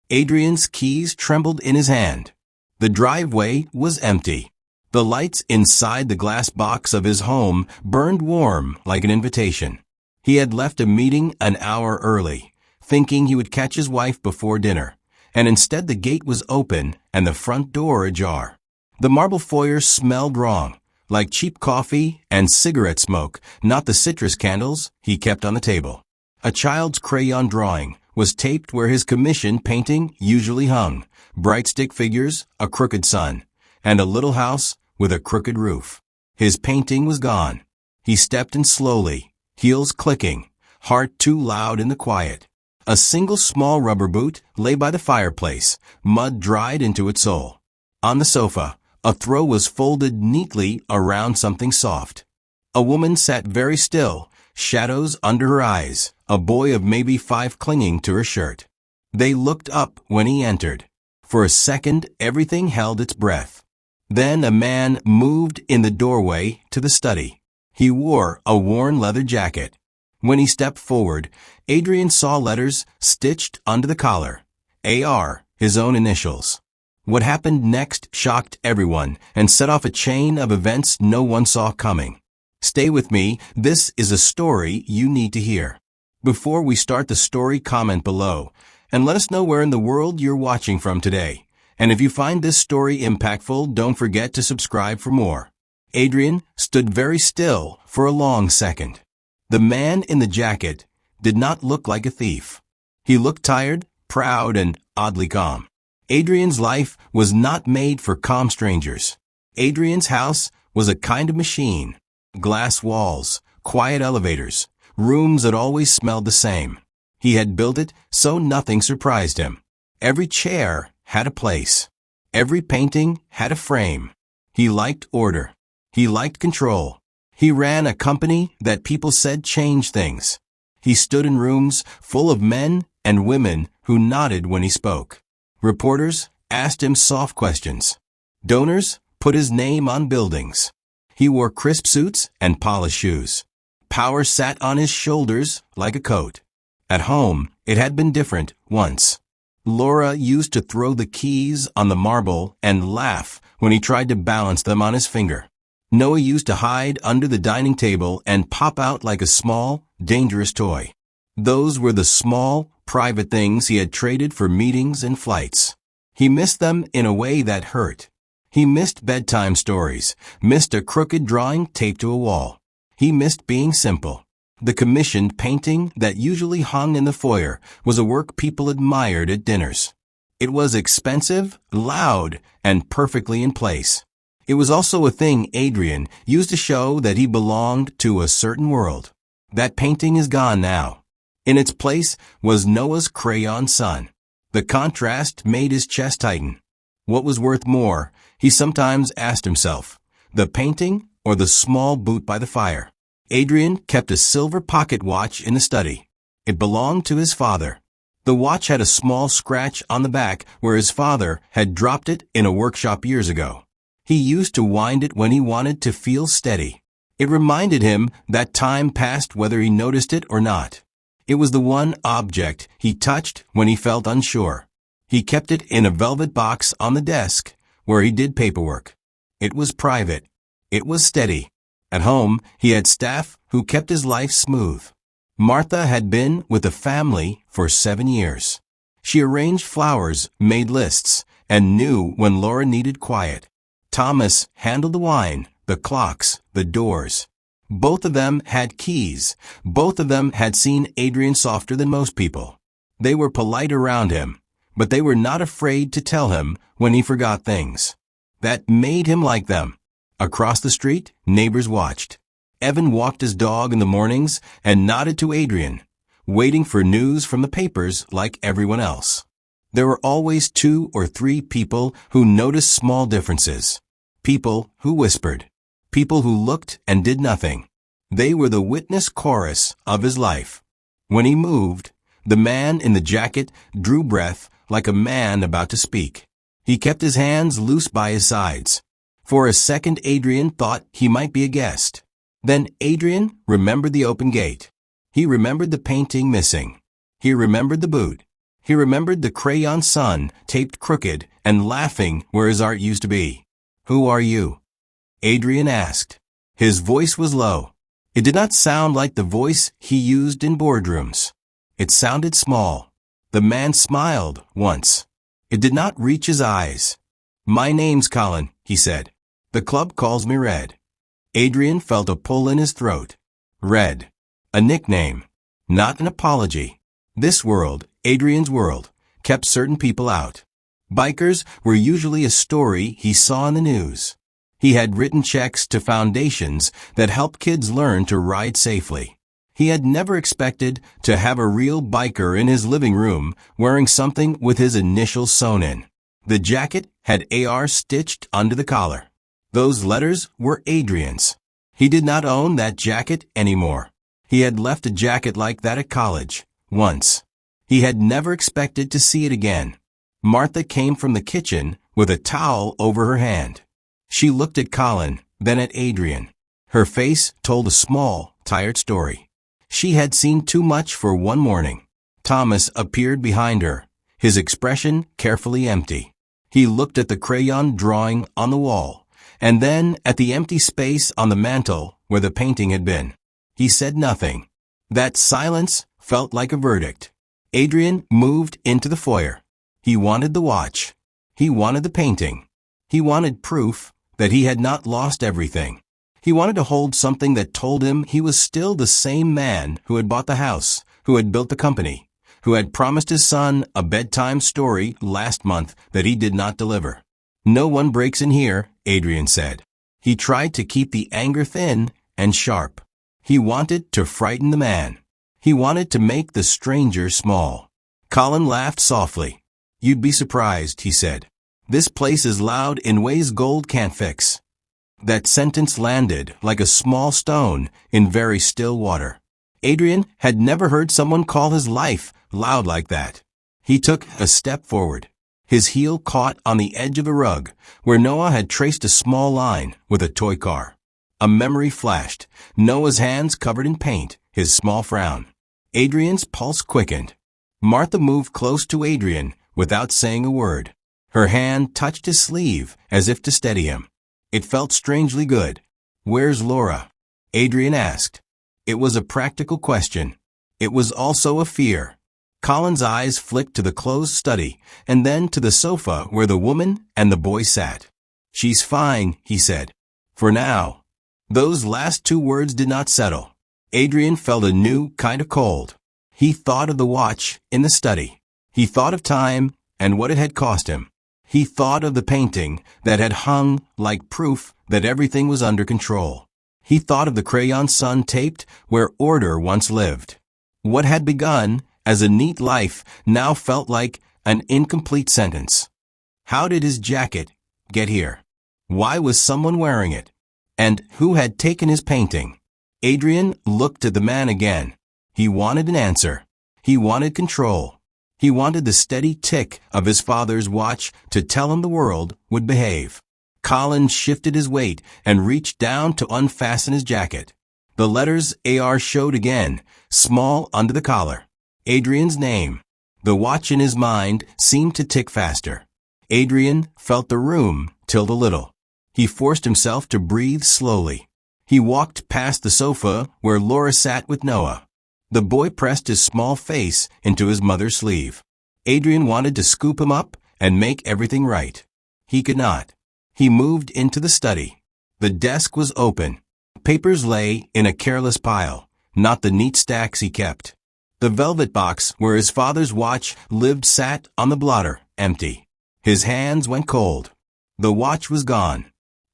Adrian's keys trembled in his hand. The driveway was empty. The lights inside the glass box of his home burned warm like an invitation. He had left a meeting an hour early, thinking he would catch his wife before dinner, and instead the gate was open and the front door ajar. The marble foyer smelled wrong, like cheap coffee and cigarette smoke, not the citrus candles he kept on the table. A child's crayon drawing was taped where his commission painting usually hung, bright stick figures, a crooked sun, and a little house with a crooked roof. His painting was gone. He stepped in slowly, heels clicking, heart too loud in the quiet. A single small rubber boot lay by the fireplace, mud dried into its sole. On the sofa, a throw was folded neatly around something soft. A woman sat very still, shadows under her eyes, a boy of maybe 5 clinging to her shirt. They looked up when he entered. For a second, everything held its breath. Then a man moved in the doorway to the study. He wore a worn leather jacket. When he stepped forward, Adrian saw letters stitched onto the collar. AR, his own initials. What happened next shocked everyone and set off a chain of events no one saw coming. Stay with me, this is a story you need to hear. Before we start the story, comment below and let us know where in the world you're watching from today. And if you find this story impactful, don't forget to subscribe for more. Adrian stood very still for a long second. The man in the jacket did not look like a thief. He looked tired, proud, and oddly calm. Adrian's life was not made for calm strangers. Adrian's house was a kind of machine. Glass walls, quiet elevators, rooms that always smelled the same. He had built it so nothing surprised him. Every chair had a place. Every painting had a frame. He liked order. He liked control. He ran a company that people said changed things. He stood in rooms full of men and women who nodded when he spoke. Reporters asked him soft questions. Donors put his name on buildings. He wore crisp suits and polished shoes. Power sat on his shoulders like a coat. At home, it had been different once. Laura used to throw the keys on the marble and laugh when he tried to balance them on his finger. Noah used to hide under the dining table and pop out like a small, dangerous toy. Those were the small, private things he had traded for meetings and flights. He missed them in a way that hurt. He missed bedtime stories, missed a crooked drawing taped to a wall. He missed being simple. The commissioned painting that usually hung in the foyer was a work people admired at dinners. It was expensive, loud, and perfectly in place. It was also a thing Adrian used to show that he belonged to a certain world. That painting is gone now. In its place was Noah's crayon sun. The contrast made his chest tighten. What was worth more, he sometimes asked himself, the painting or the small boot by the fire? Adrian kept a silver pocket watch in the study. It belonged to his father. The watch had a small scratch on the back where his father had dropped it in a workshop years ago. He used to wind it when he wanted to feel steady. It reminded him that time passed whether he noticed it or not. It was the one object he touched when he felt unsure. He kept it in a velvet box on the desk where he did paperwork. It was private. It was steady. At home, he had staff who kept his life smooth. Martha had been with the family for 7 years. She arranged flowers, made lists, and knew when Laura needed quiet. Thomas handled the wine, the clocks, the doors. Both of them had keys. Both of them had seen Adrian softer than most people. They were polite around him, but they were not afraid to tell him when he forgot things. That made him like them. Across the street, neighbors watched. Evan walked his dog in the mornings and nodded to Adrian, waiting for news from the papers like everyone else. There were always 2 or 3 people who noticed small differences. People who whispered. People who looked and did nothing. They were the witness chorus of his life. When he moved, the man in the jacket drew breath like a man about to speak. He kept his hands loose by his sides. For a second, Adrian thought he might be a guest. Then Adrian remembered the open gate. He remembered the painting missing. He remembered the boot. He remembered the crayon sun, taped crooked, and laughing where his art used to be. "Who are you?" Adrian asked. His voice was low. It did not sound like the voice he used in boardrooms. It sounded small. The man smiled once. It did not reach his eyes. "My name's Colin," he said. "The club calls me Red." Adrian felt a pull in his throat. Red. A nickname. Not an apology. This world, Adrian's world, kept certain people out. Bikers were usually a story he saw in the news. He had written checks to foundations that helped kids learn to ride safely. He had never expected to have a real biker in his living room wearing something with his initials sewn in. The jacket had AR stitched under the collar. Those letters were Adrian's. He did not own that jacket anymore. He had left a jacket like that at college, once. He had never expected to see it again. Martha came from the kitchen with a towel over her hand. She looked at Colin, then at Adrian. Her face told a small, tired story. She had seen too much for one morning. Thomas appeared behind her, his expression carefully empty. He looked at the crayon drawing on the wall, and then at the empty space on the mantel where the painting had been. He said nothing. That silence felt like a verdict. Adrian moved into the foyer. He wanted the watch. He wanted the painting. He wanted proof that he had not lost everything. He wanted to hold something that told him he was still the same man who had bought the house, who had built the company, who had promised his son a bedtime story last month that he did not deliver. "No one breaks in here," Adrian said. He tried to keep the anger thin and sharp. He wanted to frighten the man. He wanted to make the stranger small. Colin laughed softly. "You'd be surprised," he said. "This place is loud in ways gold can't fix." That sentence landed like a small stone in very still water. Adrian had never heard someone call his life loud like that. He took a step forward. His heel caught on the edge of a rug where Noah had traced a small line with a toy car. A memory flashed. Noah's hands covered in paint, his small frown. Adrian's pulse quickened. Martha moved close to Adrian without saying a word. Her hand touched his sleeve as if to steady him. It felt strangely good. "Where's Laura?" Adrian asked. It was a practical question. It was also a fear. Colin's eyes flicked to the closed study and then to the sofa where the woman and the boy sat. "She's fine," he said. "For now." Those last two words did not settle. Adrian felt a new kind of cold. He thought of the watch in the study. He thought of time and what it had cost him. He thought of the painting that had hung like proof that everything was under control. He thought of the crayon sun taped where order once lived. What had begun as a neat life now felt like an incomplete sentence. How did his jacket get here? Why was someone wearing it? And who had taken his painting? Adrian looked at the man again. He wanted an answer. He wanted control. He wanted the steady tick of his father's watch to tell him the world would behave. Colin shifted his weight and reached down to unfasten his jacket. The letters AR showed again, small under the collar. Adrian's name. The watch in his mind seemed to tick faster. Adrian felt the room tilt a little. He forced himself to breathe slowly. He walked past the sofa where Laura sat with Noah. The boy pressed his small face into his mother's sleeve. Adrian wanted to scoop him up and make everything right. He could not. He moved into the study. The desk was open. Papers lay in a careless pile, not the neat stacks he kept. The velvet box where his father's watch lived sat on the blotter, empty. His hands went cold. The watch was gone.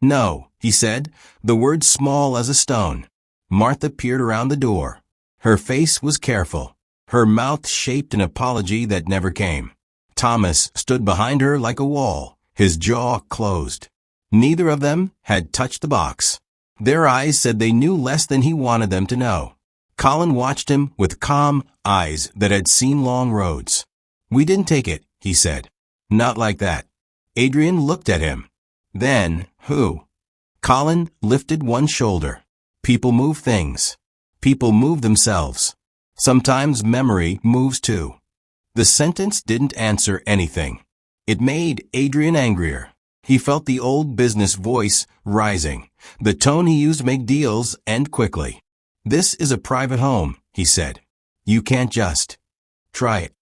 "No," he said, the words small as a stone. Martha peered around the door. Her face was careful. Her mouth shaped an apology that never came. Thomas stood behind her like a wall, his jaw closed. Neither of them had touched the box. Their eyes said they knew less than he wanted them to know. Colin watched him with calm eyes that had seen long roads. "We didn't take it," he said. "Not like that." Adrian looked at him. "Then, who?" Colin lifted one shoulder. "People move things. People move themselves. Sometimes memory moves too." The sentence didn't answer anything. It made Adrian angrier. He felt the old business voice rising. The tone he used to make deals end quickly. "This is a private home," he said. "You can't just try it."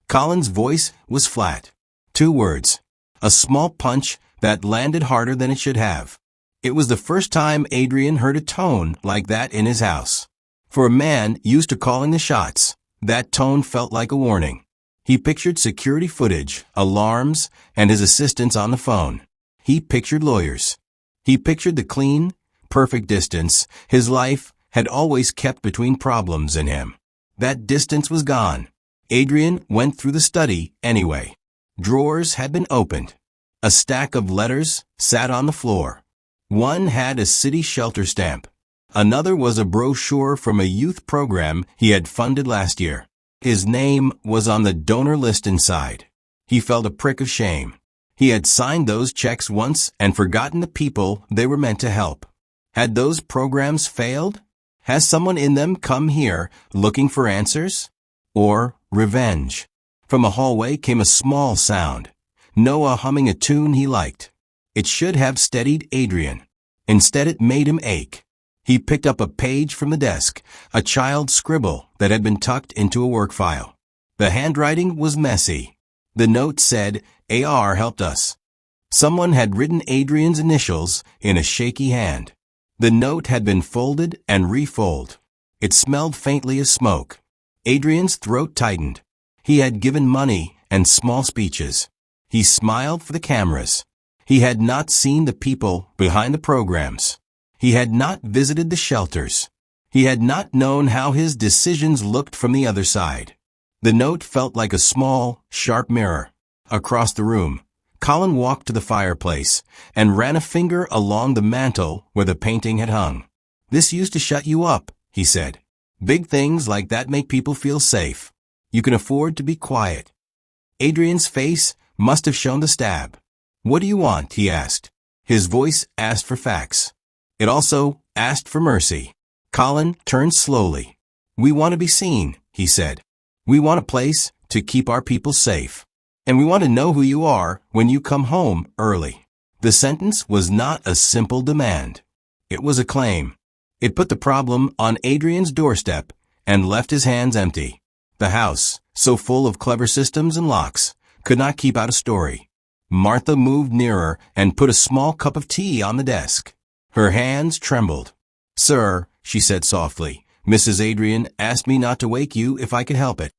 Colin's voice was flat. 2 words. A small punch that landed harder than it should have. It was the first time Adrian heard a tone like that in his house. For a man used to calling the shots, that tone felt like a warning. He pictured security footage, alarms, and his assistants on the phone. He pictured lawyers. He pictured the clean, perfect distance his life had always kept between problems and him. That distance was gone. Adrian went through the study anyway. Drawers had been opened. A stack of letters sat on the floor. One had a city shelter stamp. Another was a brochure from a youth program he had funded last year. His name was on the donor list inside. He felt a prick of shame. He had signed those checks once and forgotten the people they were meant to help. Had those programs failed? Has someone in them come here looking for answers? Or revenge? From a hallway came a small sound. Noah humming a tune he liked. It should have steadied Adrian. Instead, it made him ache. He picked up a page from the desk, a child's scribble that had been tucked into a work file. The handwriting was messy. The note said, "AR helped us." Someone had written Adrian's initials in a shaky hand. The note had been folded and refolded. It smelled faintly of smoke. Adrian's throat tightened. He had given money and small speeches. He smiled for the cameras. He had not seen the people behind the programs. He had not visited the shelters. He had not known how his decisions looked from the other side. The note felt like a small, sharp mirror. Across the room, Colin walked to the fireplace and ran a finger along the mantel where the painting had hung. "This used to shut you up," he said. "Big things like that make people feel safe. You can afford to be quiet." Adrian's face must have shown the stab. "What do you want?" he asked. His voice asked for facts. It also asked for mercy. Colin turned slowly. "We want to be seen," he said. "We want a place to keep our people safe. And we want to know who you are when you come home early." The sentence was not a simple demand. It was a claim. It put the problem on Adrian's doorstep and left his hands empty. The house, so full of clever systems and locks, could not keep out a story. Martha moved nearer and put a small cup of tea on the desk. Her hands trembled. "Sir," she said softly, "Mrs. Adrian asked me not to wake you if I could help it."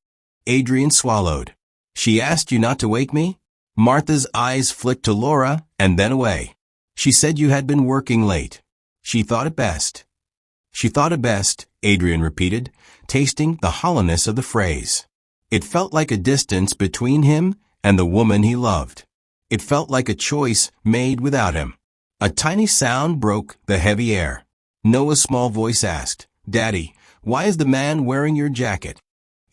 Adrian swallowed. "She asked you not to wake me?" Martha's eyes flicked to Laura and then away. "She said you had been working late. She thought it best." "She thought it best," Adrian repeated, tasting the hollowness of the phrase. It felt like a distance between him and the woman he loved. It felt like a choice made without him. A tiny sound broke the heavy air. Noah's small voice asked, "Daddy, why is the man wearing your jacket?"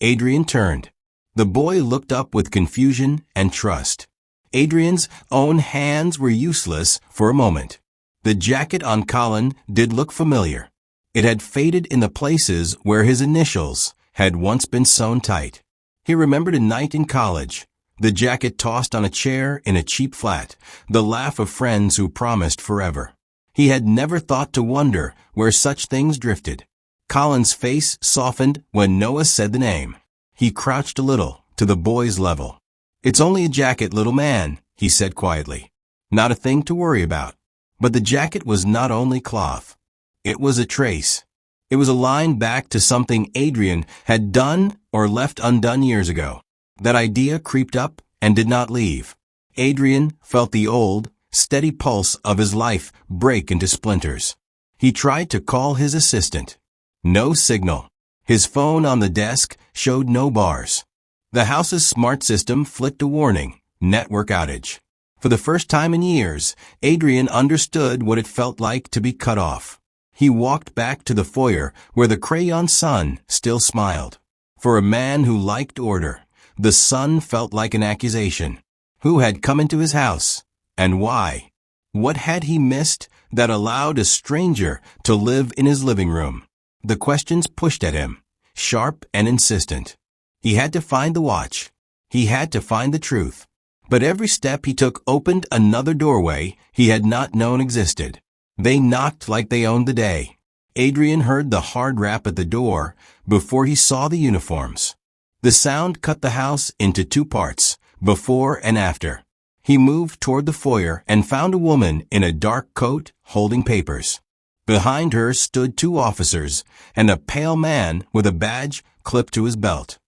Adrian turned. The boy looked up with confusion and trust. Adrian's own hands were useless for a moment. The jacket on Colin did look familiar. It had faded in the places where his initials had once been sewn tight. He remembered a night in college, the jacket tossed on a chair in a cheap flat, the laugh of friends who promised forever. He had never thought to wonder where such things drifted. Colin's face softened when Noah said the name. He crouched a little, to the boy's level. "It's only a jacket, little man," he said quietly. "Not a thing to worry about." But the jacket was not only cloth. It was a trace. It was a line back to something Adrian had done or left undone years ago. That idea creeped up and did not leave. Adrian felt the old, steady pulse of his life break into splinters. He tried to call his assistant. No signal. His phone on the desk showed no bars. The house's smart system flicked a warning, network outage. For the first time in years, Adrian understood what it felt like to be cut off. He walked back to the foyer where the crayon sun still smiled. For a man who liked order, the sun felt like an accusation. Who had come into his house, and why? What had he missed that allowed a stranger to live in his living room? The questions pushed at him, sharp and insistent. He had to find the watch. He had to find the truth. But every step he took opened another doorway he had not known existed. They knocked like they owned the day. Adrian heard the hard rap at the door before he saw the uniforms. The sound cut the house into two parts, before and after. He moved toward the foyer and found a woman in a dark coat holding papers. Behind her stood two officers and a pale man with a badge clipped to his belt.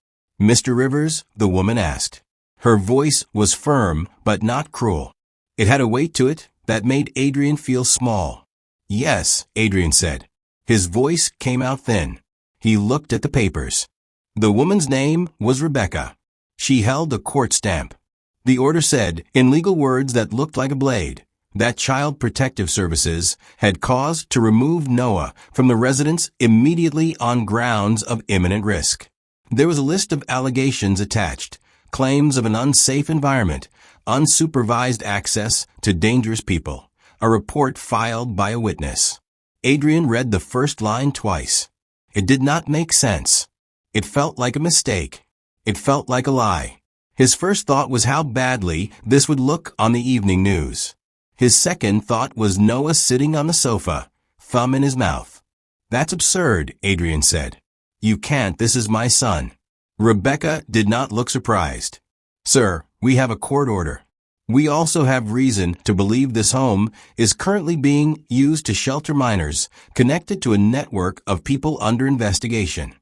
"Mr. Rivers?" the woman asked. Her voice was firm but not cruel. It had a weight to it that made Adrian feel small. "Yes," Adrian said. His voice came out thin. He looked at the papers. The woman's name was Rebecca. She held a court stamp. The order said, in legal words that looked like a blade, that Child Protective Services had cause to remove Noah from the residence immediately on grounds of imminent risk. There was a list of allegations attached, claims of an unsafe environment, unsupervised access to dangerous people, a report filed by a witness. Adrian read the first line twice. It did not make sense. It felt like a mistake. It felt like a lie. His first thought was how badly this would look on the evening news. His second thought was Noah sitting on the sofa, thumb in his mouth. "That's absurd," Adrian said. "You can't, this is my son." Rebecca did not look surprised. "Sir, we have a court order. We also have reason to believe this home is currently being used to shelter minors connected to a network of people under investigation."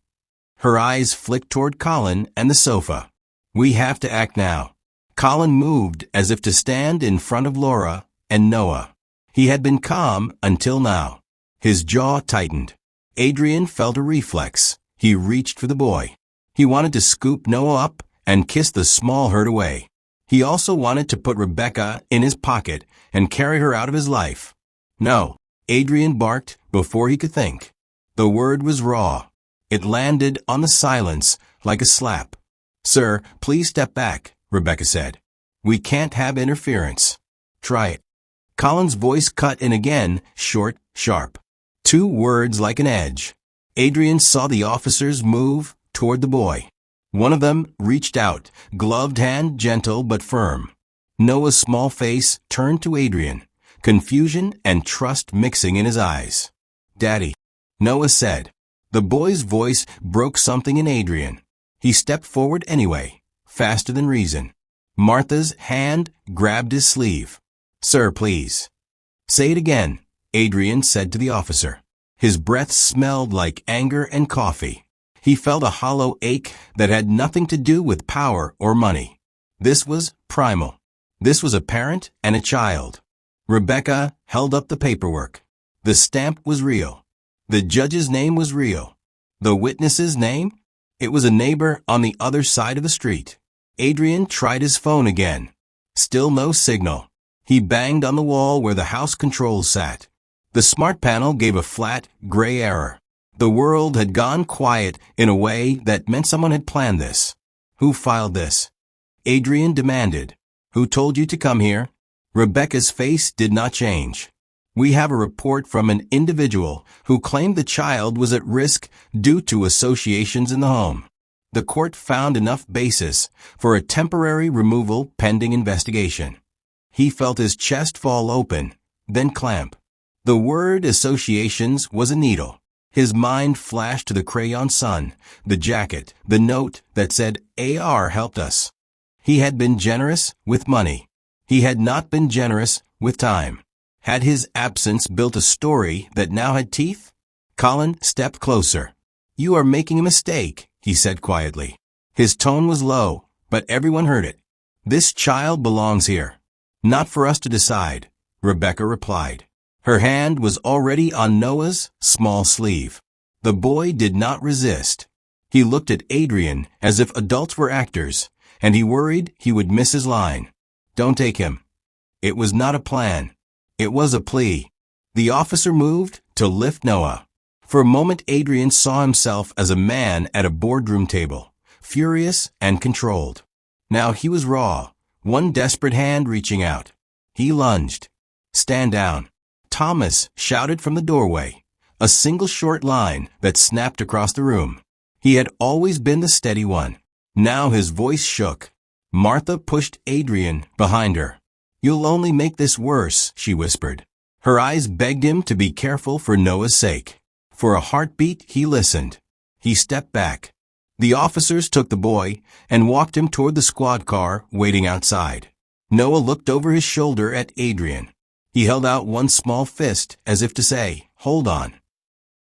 Her eyes flicked toward Colin and the sofa. "We have to act now." Colin moved as if to stand in front of Laura and Noah. He had been calm until now. His jaw tightened. Adrian felt a reflex. He reached for the boy. He wanted to scoop Noah up and kiss the small hurt away. He also wanted to put Rebecca in his pocket and carry her out of his life. "No," Adrian barked before he could think. The word was raw. It landed on the silence like a slap. "Sir, please step back," Rebecca said. "We can't have interference." "Try it." Colin's voice cut in again, short, sharp. Two words like an edge. Adrian saw the officers move toward the boy. One of them reached out, gloved hand gentle but firm. Noah's small face turned to Adrian, confusion and trust mixing in his eyes. "Daddy," Noah said. The boy's voice broke something in Adrian. He stepped forward anyway, faster than reason. Martha's hand grabbed his sleeve. "Sir, please." "Say it again," Adrian said to the officer. His breath smelled like anger and coffee. He felt a hollow ache that had nothing to do with power or money. This was primal. This was a parent and a child. Rebecca held up the paperwork. The stamp was real. The judge's name was real. The witness's name? It was a neighbor on the other side of the street. Adrian tried his phone again. Still no signal. He banged on the wall where the house controls sat. The smart panel gave a flat, gray error. The world had gone quiet in a way that meant someone had planned this. "Who filed this?" Adrian demanded. "Who told you to come here?" Rebecca's face did not change. "We have a report from an individual who claimed the child was at risk due to associations in the home. The court found enough basis for a temporary removal pending investigation." He felt his chest fall open, then clamp. The word associations was a needle. His mind flashed to the crayon sun, the jacket, the note that said, "AR helped us." He had been generous with money. He had not been generous with time. Had his absence built a story that now had teeth? Colin stepped closer. "You are making a mistake," he said quietly. His tone was low, but everyone heard it. "This child belongs here." "Not for us to decide," Rebecca replied. Her hand was already on Noah's small sleeve. The boy did not resist. He looked at Adrian as if adults were actors, and he worried he would miss his line. "Don't take him." It was not a plan. It was a plea. The officer moved to lift Noah. For a moment, Adrian saw himself as a man at a boardroom table, furious and controlled. Now he was raw, one desperate hand reaching out. He lunged. "Stand down." Thomas shouted from the doorway, a single short line that snapped across the room. He had always been the steady one. Now his voice shook. Martha pushed Adrian behind her. "You'll only make this worse," she whispered. Her eyes begged him to be careful for Noah's sake. For a heartbeat, he listened. He stepped back. The officers took the boy and walked him toward the squad car waiting outside. Noah looked over his shoulder at Adrian. He held out one small fist as if to say, "Hold on."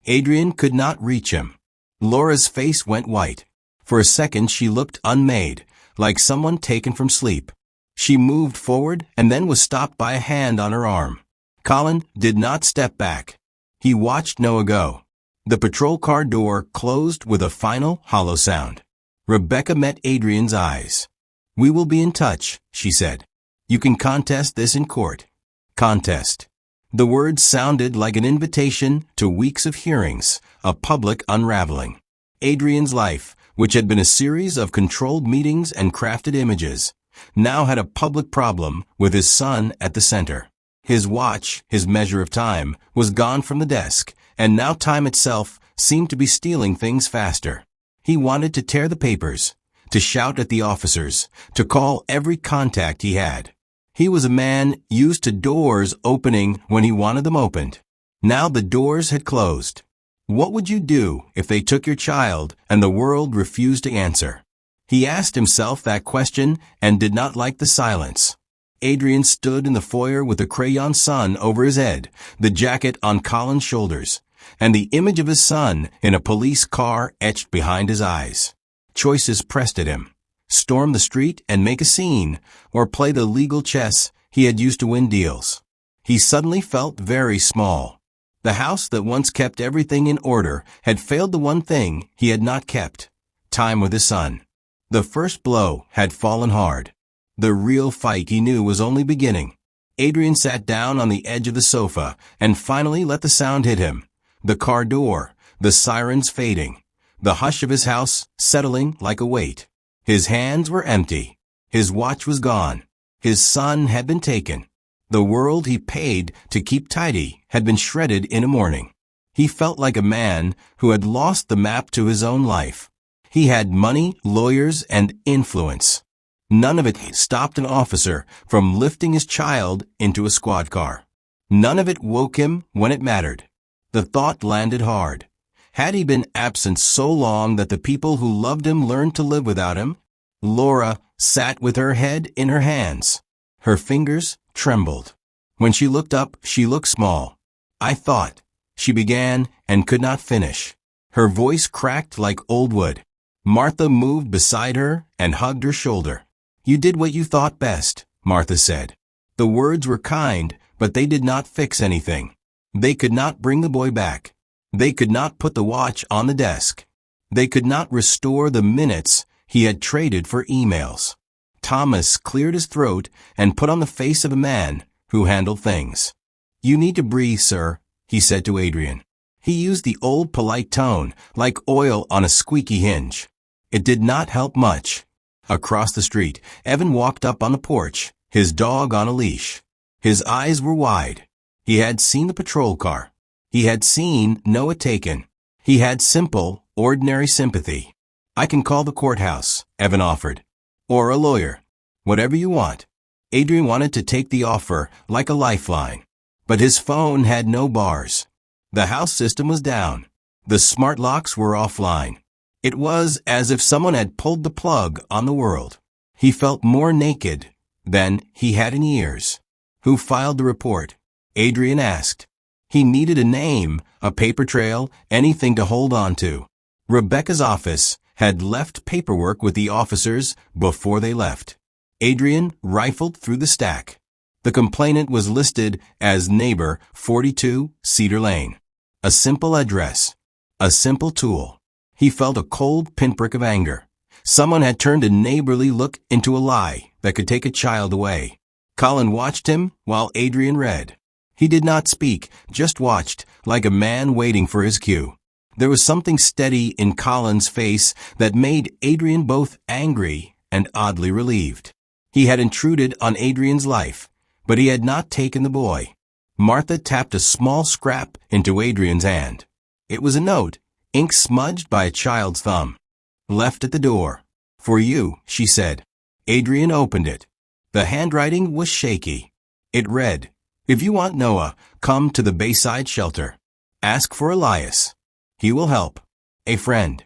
Adrian could not reach him. Laura's face went white. For a second she looked unmade, like someone taken from sleep. She moved forward and then was stopped by a hand on her arm. Colin did not step back. He watched Noah go. The patrol car door closed with a final hollow sound. Rebecca met Adrian's eyes. "We will be in touch," she said. "You can contest this in court." Contest. The words sounded like an invitation to weeks of hearings, a public unraveling. Adrian's life, which had been a series of controlled meetings and crafted images, now had a public problem with his son at the center. His watch, his measure of time, was gone from the desk, and now time itself seemed to be stealing things faster. He wanted to tear the papers, to shout at the officers, to call every contact he had. He was a man used to doors opening when he wanted them opened. Now the doors had closed. What would you do if they took your child and the world refused to answer? He asked himself that question and did not like the silence. Adrian stood in the foyer with the crayon sun over his head, the jacket on Colin's shoulders, and the image of his son in a police car etched behind his eyes. Choices pressed at him. Storm the street and make a scene, or play the legal chess he had used to win deals. He suddenly felt very small. The house that once kept everything in order had failed the one thing he had not kept: time with his son. The first blow had fallen hard. The real fight, he knew, was only beginning. Adrian sat down on the edge of the sofa and finally let the sound hit him. The car door, the sirens fading, the hush of his house settling like a weight. His hands were empty. His watch was gone. His son had been taken. The world he paid to keep tidy had been shredded in a morning. He felt like a man who had lost the map to his own life. He had money, lawyers, and influence. None of it stopped an officer from lifting his child into a squad car. None of it woke him when it mattered. The thought landed hard. Had he been absent so long that the people who loved him learned to live without him? Laura sat with her head in her hands. Her fingers trembled. When she looked up, she looked small. "I thought," she began and could not finish. Her voice cracked like old wood. Martha moved beside her and hugged her shoulder. "You did what you thought best," Martha said. The words were kind, but they did not fix anything. They could not bring the boy back. They could not put the watch on the desk. They could not restore the minutes he had traded for emails. Thomas cleared his throat and put on the face of a man who handled things. "You need to breathe, sir," he said to Adrian. He used the old polite tone, like oil on a squeaky hinge. It did not help much. Across the street, Evan walked up on the porch, his dog on a leash. His eyes were wide. He had seen the patrol car. He had seen Noah taken. He had simple, ordinary sympathy. "I can call the courthouse," Evan offered. "Or a lawyer. Whatever you want." Adrian wanted to take the offer like a lifeline. But his phone had no bars. The house system was down. The smart locks were offline. It was as if someone had pulled the plug on the world. He felt more naked than he had in years. "Who filed the report?" Adrian asked. He needed a name, a paper trail, anything to hold on to. Rebecca's office had left paperwork with the officers before they left. Adrian rifled through the stack. The complainant was listed as neighbor 42 Cedar Lane. A simple address. A simple tool. He felt a cold pinprick of anger. Someone had turned a neighborly look into a lie that could take a child away. Colin watched him while Adrian read. He did not speak, just watched, like a man waiting for his cue. There was something steady in Colin's face that made Adrian both angry and oddly relieved. He had intruded on Adrian's life, but he had not taken the boy. Martha tapped a small scrap into Adrian's hand. It was a note, ink smudged by a child's thumb. "Left at the door. For you," she said. Adrian opened it. The handwriting was shaky. It read, "If you want Noah, come to the Bayside shelter. Ask for Elias. He will help. A friend."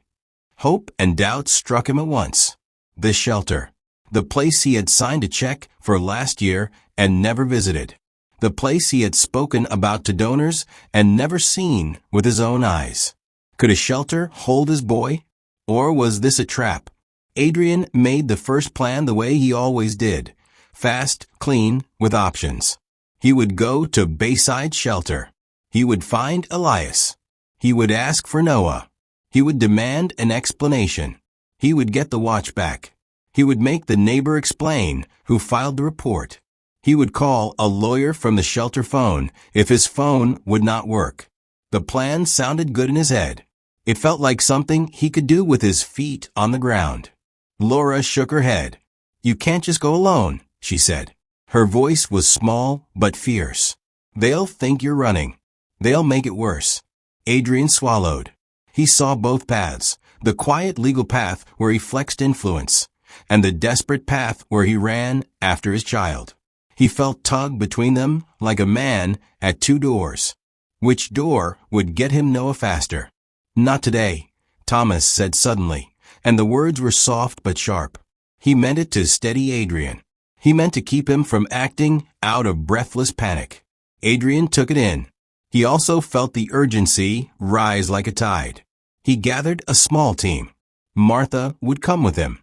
Hope and doubt struck him at once. The shelter. The place he had signed a check for last year and never visited. The place he had spoken about to donors and never seen with his own eyes. Could a shelter hold his boy? Or was this a trap? Adrian made the first plan the way he always did. Fast, clean, with options. He would go to Bayside Shelter. He would find Elias. He would ask for Noah. He would demand an explanation. He would get the watch back. He would make the neighbor explain who filed the report. He would call a lawyer from the shelter phone if his phone would not work. The plan sounded good in his head. It felt like something he could do with his feet on the ground. Laura shook her head. "You can't just go alone," she said. Her voice was small but fierce. "They'll think you're running. They'll make it worse." Adrian swallowed. He saw both paths, the quiet legal path where he flexed influence, and the desperate path where he ran after his child. He felt tugged between them like a man at two doors. Which door would get him Noah faster? "Not today," Thomas said suddenly, and the words were soft but sharp. He meant it to steady Adrian. He meant to keep him from acting out of breathless panic. Adrian took it in. He also felt the urgency rise like a tide. He gathered a small team. Martha would come with him.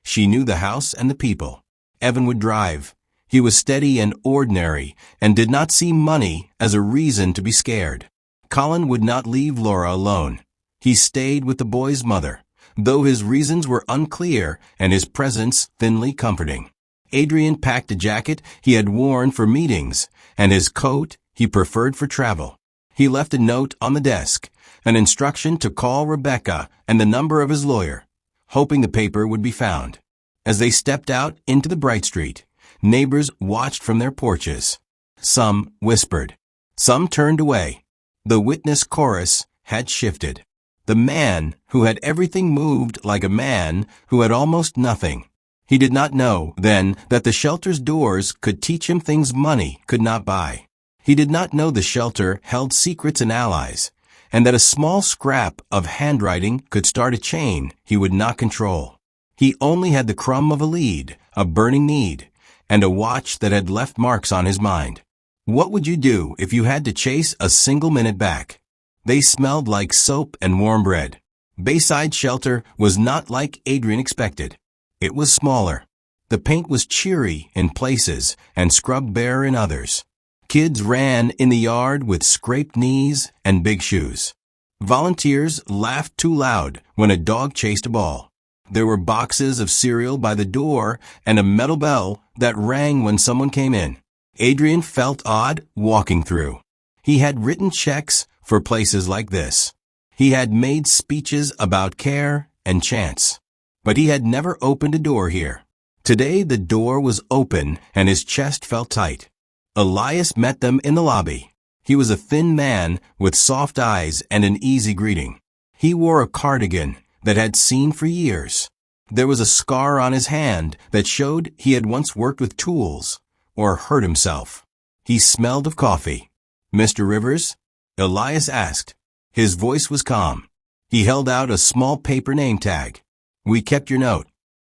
She knew the house and the people. Evan would drive. He was steady and ordinary and did not see money as a reason to be scared. Colin would not leave Laura alone. He stayed with the boy's mother, though his reasons were unclear and his presence thinly comforting. Adrian packed a jacket he had worn for meetings and his coat he preferred for travel. He left a note on the desk, an instruction to call Rebecca and the number of his lawyer, hoping the paper would be found. As they stepped out into the bright street, neighbors watched from their porches. Some whispered. Some turned away. The witness chorus had shifted. The man who had everything moved like a man who had almost nothing. He did not know then that the shelter's doors could teach him things money could not buy. He did not know the shelter held secrets and allies, and that a small scrap of handwriting could start a chain he would not control. He only had the crumb of a lead, a burning need, and a watch that had left marks on his mind. What would you do if you had to chase a single minute back? They smelled like soap and warm bread. Bayside Shelter was not like Adrian expected. It was smaller. The paint was cheery in places and scrubbed bare in others. Kids ran in the yard with scraped knees and big shoes. Volunteers laughed too loud when a dog chased a ball. There were boxes of cereal by the door and a metal bell that rang when someone came in. Adrian felt odd walking through. He had written checks for places like this. He had made speeches about care and chance. But he had never opened a door here. Today the door was open and his chest felt tight. Elias met them in the lobby. He was a thin man with soft eyes and an easy greeting. He wore a cardigan that had seen for years. There was a scar on his hand that showed he had once worked with tools or hurt himself. He smelled of coffee. "Mr. Rivers?" Elias asked. His voice was calm. He held out a small paper name tag. "We kept your note."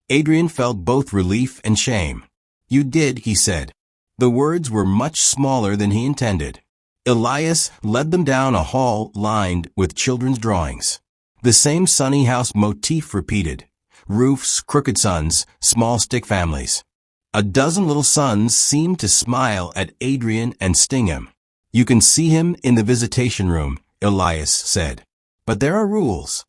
Adrian felt both relief and shame. "You did," he said. The words were much smaller than he intended. Elias led them down a hall lined with children's drawings. The same sunny house motif repeated. Roofs, crooked suns, small stick families. A dozen little suns seemed to smile at Adrian and sting him. "You can see him in the visitation room," Elias said. "But there are rules."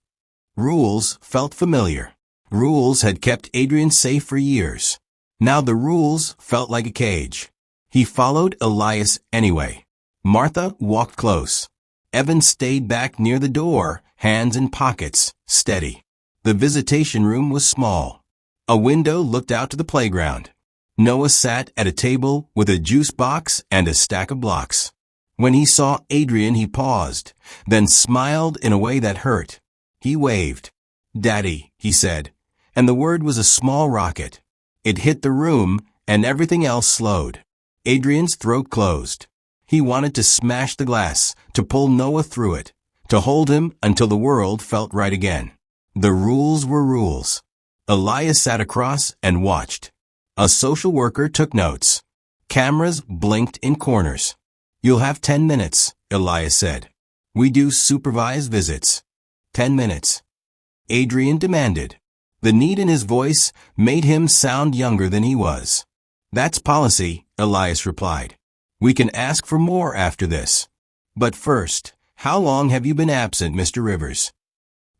Rules felt familiar. Rules had kept Adrian safe for years. Now the rules felt like a cage. He followed Elias anyway. Martha walked close. Evan stayed back near the door, hands in pockets, steady. The visitation room was small. A window looked out to the playground. Noah sat at a table with a juice box and a stack of blocks. When he saw Adrian, he paused, then smiled in a way that hurt. He waved. "Daddy," he said, and the word was a small rocket. It hit the room, and everything else slowed. Adrian's throat closed. He wanted to smash the glass, to pull Noah through it, to hold him until the world felt right again. The rules were rules. Elias sat across and watched. A social worker took notes. Cameras blinked in corners. "You'll have 10 minutes, Elias said. "We do supervised visits." 10 minutes. Adrian demanded. The need in his voice made him sound younger than he was. "That's policy," Elias replied. "We can ask for more after this. But first, how long have you been absent, Mr. Rivers?"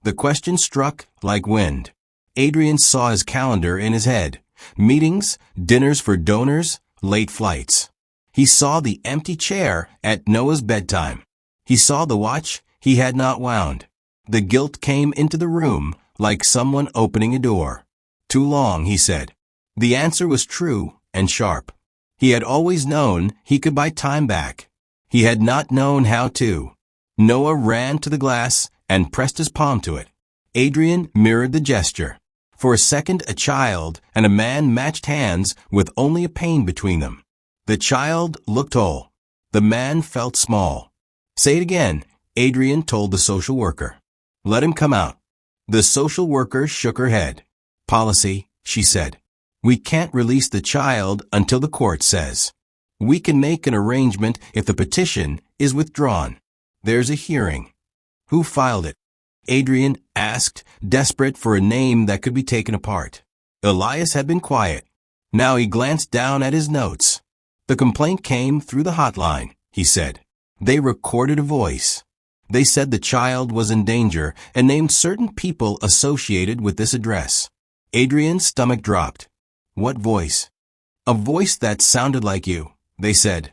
The question struck like wind. Adrian saw his calendar in his head. Meetings, dinners for donors, late flights. He saw the empty chair at Noah's bedtime. He saw the watch he had not wound. The guilt came into the room like someone opening a door. "Too long," he said. The answer was true and sharp. He had always known he could buy time back. He had not known how to. Noah ran to the glass and pressed his palm to it. Adrian mirrored the gesture. For a second, a child and a man matched hands with only a pane between them. The child looked whole. The man felt small. "Say it again," Adrian told the social worker. "Let him come out." The social worker shook her head. "Policy," she said. "We can't release the child until the court says. We can make an arrangement if the petition is withdrawn. There's a hearing." "Who filed it?" Adrian asked, desperate for a name that could be taken apart. Elias had been quiet. Now he glanced down at his notes. "The complaint came through the hotline," he said. "They recorded a voice. They said the child was in danger and named certain people associated with this address." Adrian's stomach dropped. "What voice?" "A voice that sounded like you," they said.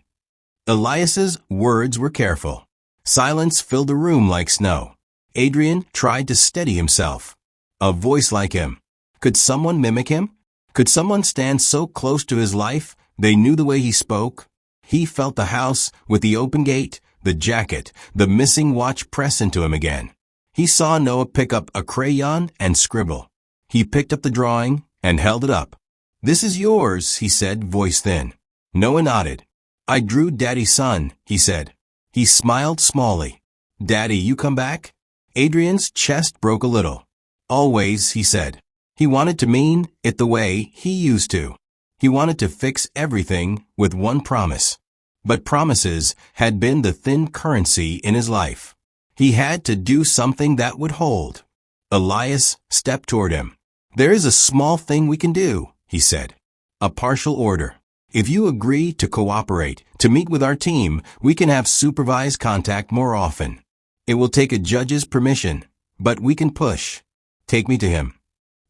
Elias's words were careful. Silence filled the room like snow. Adrian tried to steady himself. A voice like him. Could someone mimic him? Could someone stand so close to his life they knew the way he spoke? He felt the house with the open gate, the jacket, the missing watch press into him again. He saw Noah pick up a crayon and scribble. He picked up the drawing and held it up. "This is yours," he said, voice thin. Noah nodded. "I drew Daddy's son," he said. He smiled smallly. "Daddy, you come back?" Adrian's chest broke a little. "Always," he said. He wanted to mean it the way he used to. He wanted to fix everything with one promise. But promises had been the thin currency in his life. He had to do something that would hold. Elias stepped toward him. "There is a small thing we can do," he said. "A partial order. If you agree to cooperate, to meet with our team, we can have supervised contact more often. It will take a judge's permission, but we can push. Take me to him."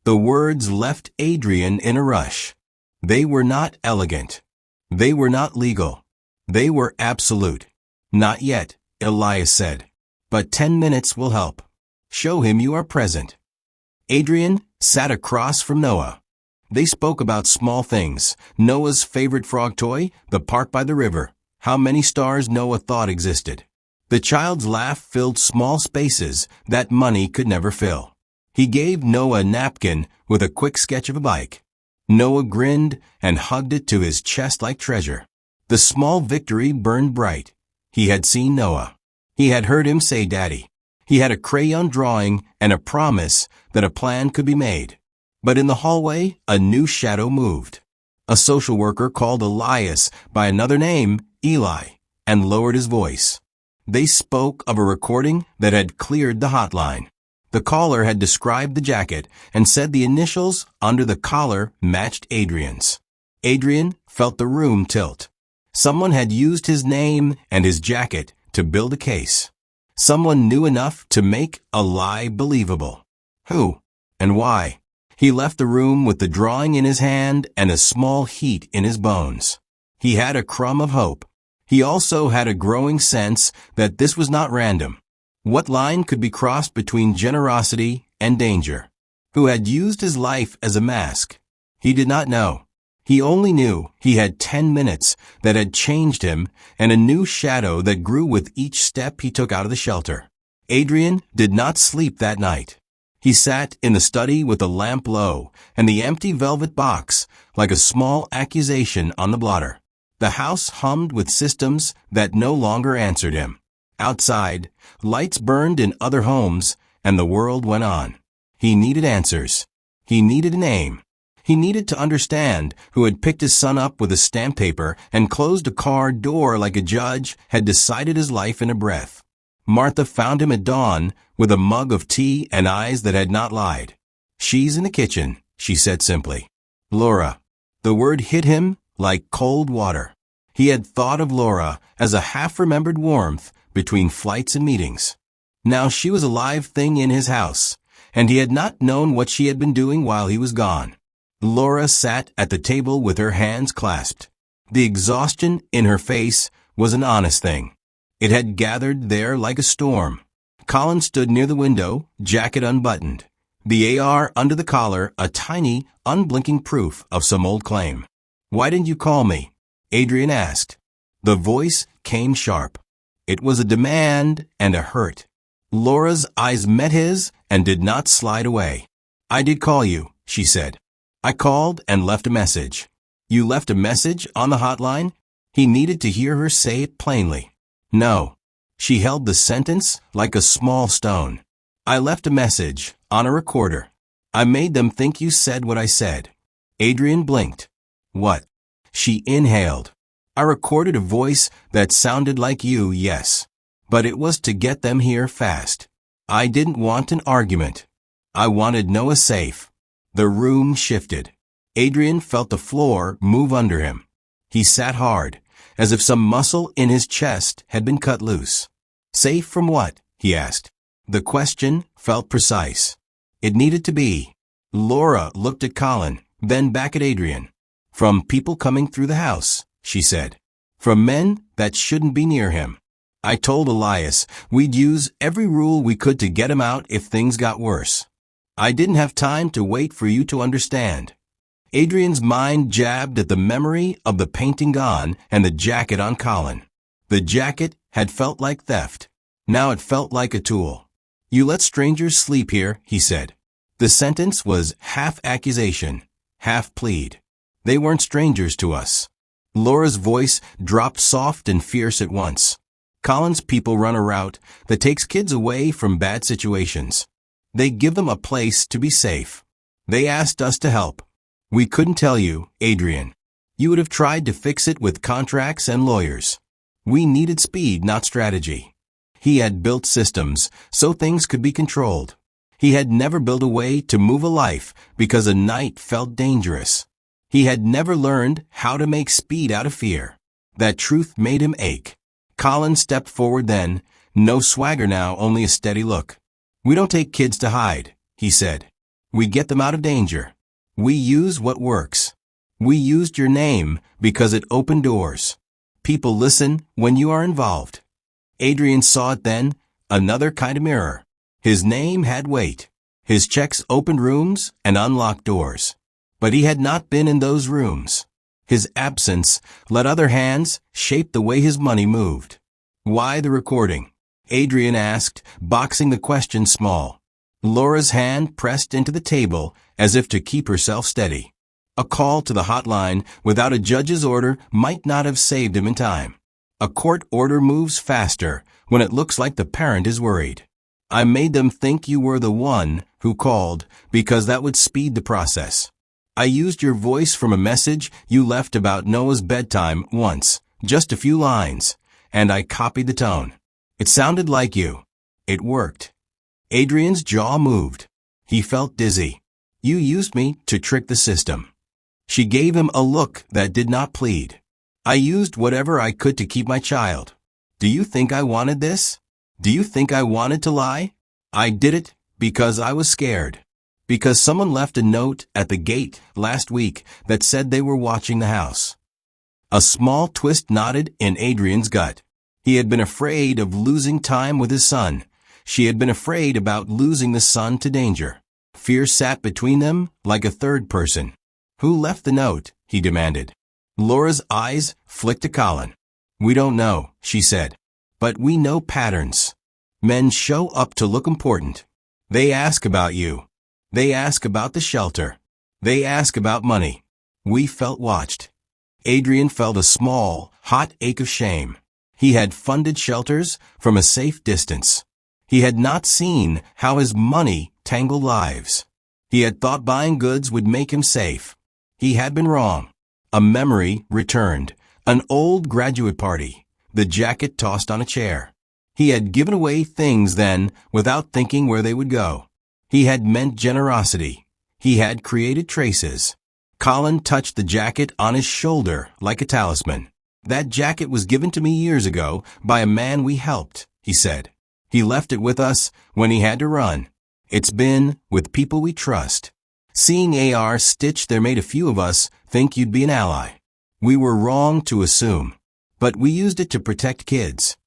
The words left Adrian in a rush. They were not elegant. They were not legal. They were absolute. "Not yet," Elias said. "But 10 minutes will help. Show him you are present." Adrian sat across from Noah. They spoke about small things. Noah's favorite frog toy, the park by the river, how many stars Noah thought existed. The child's laugh filled small spaces that money could never fill. He gave Noah a napkin with a quick sketch of a bike. Noah grinned and hugged it to his chest like treasure. The small victory burned bright. He had seen Noah. He had heard him say Daddy. He had a crayon drawing and a promise that a plan could be made. But in the hallway, a new shadow moved. A social worker called Elias by another name, Eli, and lowered his voice. They spoke of a recording that had cleared the hotline. The caller had described the jacket and said the initials under the collar matched Adrian's. Adrian felt the room tilt. Someone had used his name and his jacket to build a case. Someone knew enough to make a lie believable. Who and why? He left the room with the drawing in his hand and a small heat in his bones. He had a crumb of hope. He also had a growing sense that this was not random. What line could be crossed between generosity and danger? Who had used his life as a mask? He did not know. He only knew he had 10 minutes that had changed him and a new shadow that grew with each step he took out of the shelter. Adrian did not sleep that night. He sat in the study with the lamp low and the empty velvet box like a small accusation on the blotter. The house hummed with systems that no longer answered him. Outside, lights burned in other homes, and the world went on. He needed answers. He needed an aim. He needed to understand who had picked his son up with a stamp paper and closed a car door like a judge had decided his life in a breath. Martha found him at dawn with a mug of tea and eyes that had not lied. "She's in the kitchen," she said simply. Laura. The word hit him like cold water. He had thought of Laura as a half-remembered warmth between flights and meetings. Now she was a live thing in his house, and he had not known what she had been doing while he was gone. Laura sat at the table with her hands clasped. The exhaustion in her face was an honest thing. It had gathered there like a storm. Colin stood near the window, jacket unbuttoned. The AR under the collar, a tiny, unblinking proof of some old claim. "Why didn't you call me?" Adrian asked. The voice came sharp. It was a demand and a hurt. Laura's eyes met his and did not slide away. "I did call you," she said. "I called and left a message." "You left a message on the hotline?" He needed to hear her say it plainly. "No." She held the sentence like a small stone. "I left a message on a recorder. I made them think you said what I said." Adrian blinked. "What?" She inhaled. "I recorded a voice that sounded like you, yes. But it was to get them here fast. I didn't want an argument. I wanted Noah safe." The room shifted. Adrian felt the floor move under him. He sat hard, as if some muscle in his chest had been cut loose. "Safe from what?" he asked. The question felt precise. It needed to be. Laura looked at Colin, then back at Adrian. "From people coming through the house," she said. "From men that shouldn't be near him. I told Elias we'd use every rule we could to get him out if things got worse. I didn't have time to wait for you to understand." Adrian's mind jabbed at the memory of the painting gone and the jacket on Colin. The jacket had felt like theft. Now it felt like a tool. "You let strangers sleep here," he said. The sentence was half accusation, half plead. "They weren't strangers to us." Laura's voice dropped soft and fierce at once. "Colin's people run a route that takes kids away from bad situations. They give them a place to be safe. They asked us to help. We couldn't tell you, Adrian. You would have tried to fix it with contracts and lawyers. We needed speed, not strategy." He had built systems so things could be controlled. He had never built a way to move a life because a night felt dangerous. He had never learned how to make speed out of fear. That truth made him ache. Colin stepped forward then, no swagger now, only a steady look. "We don't take kids to hide," he said. "We get them out of danger. We use what works. We used your name because it opened doors. People listen when you are involved." Adrian saw it then, another kind of mirror. His name had weight. His checks opened rooms and unlocked doors. But he had not been in those rooms. His absence let other hands shape the way his money moved. "Why the recording?" Adrian asked, boxing the question small. Laura's hand pressed into the table as if to keep herself steady. A call to the hotline without a judge's order might not have saved him in time. A court order moves faster when it looks like the parent is worried. "I made them think you were the one who called because that would speed the process. I used your voice from a message you left about Noah's bedtime once, just a few lines, and I copied the tone. It sounded like you. It worked." Adrian's jaw moved. He felt dizzy. "You used me to trick the system." She gave him a look that did not plead. "I used whatever I could to keep my child. Do you think I wanted this? Do you think I wanted to lie? I did it because I was scared. Because someone left a note at the gate last week that said they were watching the house." A small twist knotted in Adrian's gut. He had been afraid of losing time with his son. She had been afraid about losing the son to danger. Fear sat between them like a third person. "Who left the note?" he demanded. Laura's eyes flicked to Colin. "We don't know," she said. "But we know patterns. Men show up to look important. They ask about you. They ask about the shelter. They ask about money. We felt watched. Adrian felt a small, hot ache of shame. He had funded shelters from a safe distance. He had not seen how his money tangled lives. He had thought buying goods would make him safe. He had been wrong. A memory returned. An old graduate party. The jacket tossed on a chair. He had given away things then without thinking where they would go. He had meant generosity. He had created traces. Colin touched the jacket on his shoulder like a talisman. "That jacket was given to me years ago by a man we helped," he said. "He left it with us when he had to run. It's been with people we trust. Seeing AR stitch there made a few of us think you'd be an ally. We were wrong to assume, but we used it to protect kids."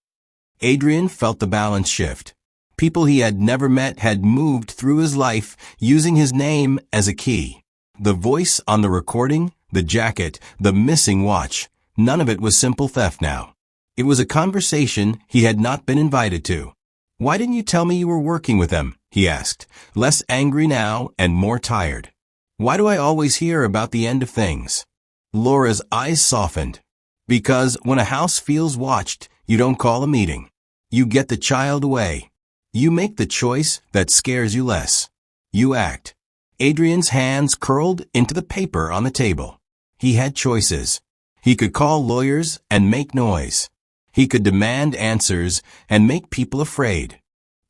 Adrian felt the balance shift. People he had never met had moved through his life using his name as a key. The voice on the recording, the jacket, the missing watch, none of it was simple theft now. It was a conversation he had not been invited to. "Why didn't you tell me you were working with them?" he asked, less angry now and more tired. "Why do I always hear about the end of things?" Laura's eyes softened. "Because when a house feels watched, you don't call a meeting. You get the child away. You make the choice that scares you less. You act." Adrian's hands curled into the paper on the table. He had choices. He could call lawyers and make noise. He could demand answers and make people afraid.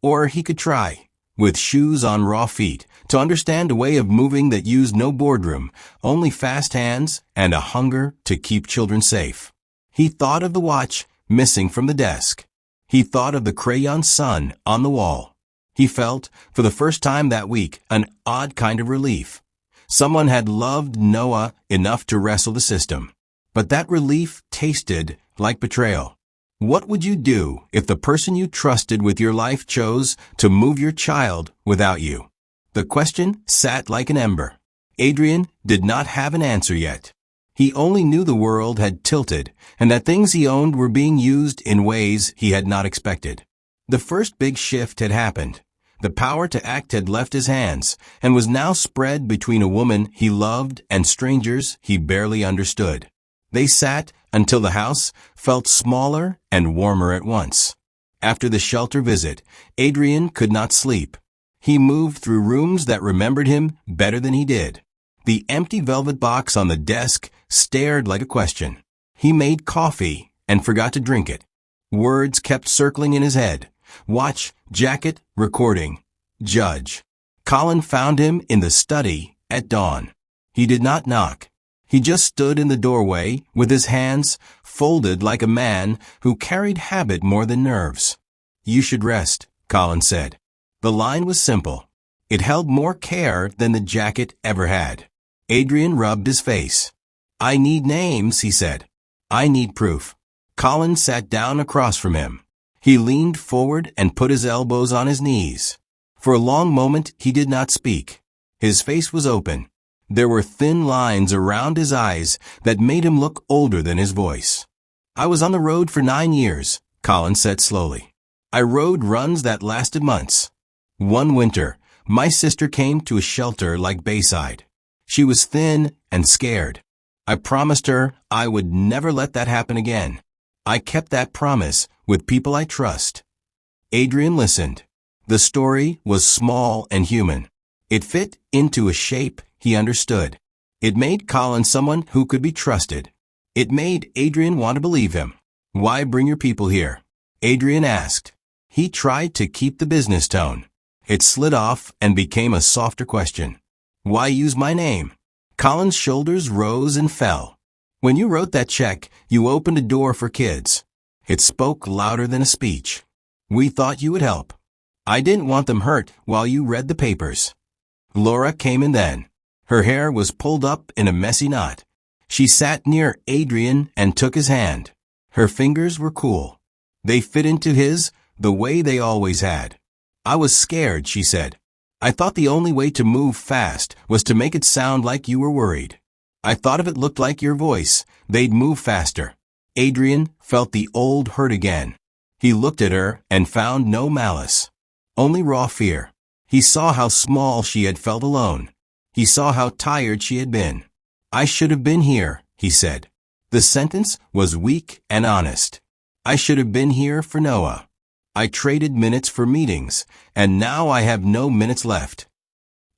Or he could try, with shoes on raw feet, to understand a way of moving that used no boardroom, only fast hands and a hunger to keep children safe. He thought of the watch missing from the desk. He thought of the crayon sun on the wall. He felt, for the first time that week, an odd kind of relief. Someone had loved Noah enough to wrestle the system. But that relief tasted like betrayal. What would you do if the person you trusted with your life chose to move your child without you? The question sat like an ember. Adrian did not have an answer yet. He only knew the world had tilted and that things he owned were being used in ways he had not expected. The first big shift had happened. The power to act had left his hands and was now spread between a woman he loved and strangers he barely understood. They sat until the house felt smaller and warmer at once. After the shelter visit, Adrian could not sleep. He moved through rooms that remembered him better than he did. The empty velvet box on the desk stared like a question. He made coffee and forgot to drink it. Words kept circling in his head. Watch, jacket, recording, judge. Colin found him in the study at dawn. He did not knock. He just stood in the doorway with his hands folded like a man who carried habit more than nerves. "You should rest," Colin said. The line was simple. It held more care than the jacket ever had. Adrian rubbed his face. "I need names," he said. "I need proof." Colin sat down across from him. He leaned forward and put his elbows on his knees. For a long moment he did not speak. His face was open. There were thin lines around his eyes that made him look older than his voice. "I was on the road for 9 years, Colin said slowly. "I rode runs that lasted months. One winter, my sister came to a shelter like Bayside. She was thin and scared. I promised her I would never let that happen again. I kept that promise with people I trust." Adrian listened. The story was small and human. It fit into a shape he understood. It made Colin someone who could be trusted. It made Adrian want to believe him. "Why bring your people here?" Adrian asked. He tried to keep the business tone. It slid off and became a softer question. "Why use my name?" Colin's shoulders rose and fell. "When you wrote that check, you opened a door for kids." It spoke louder than a speech. "We thought you would help. I didn't want them hurt while you read the papers." Laura came in then. Her hair was pulled up in a messy knot. She sat near Adrian and took his hand. Her fingers were cool. They fit into his the way they always had. "I was scared," she said. "I thought the only way to move fast was to make it sound like you were worried. I thought if it looked like your voice, they'd move faster." Adrian felt the old hurt again. He looked at her and found no malice, only raw fear. He saw how small she had felt alone. He saw how tired she had been. I should have been here, he said. The sentence was weak and honest. I should have been here for Noah. I traded minutes for meetings, and now I have no minutes left.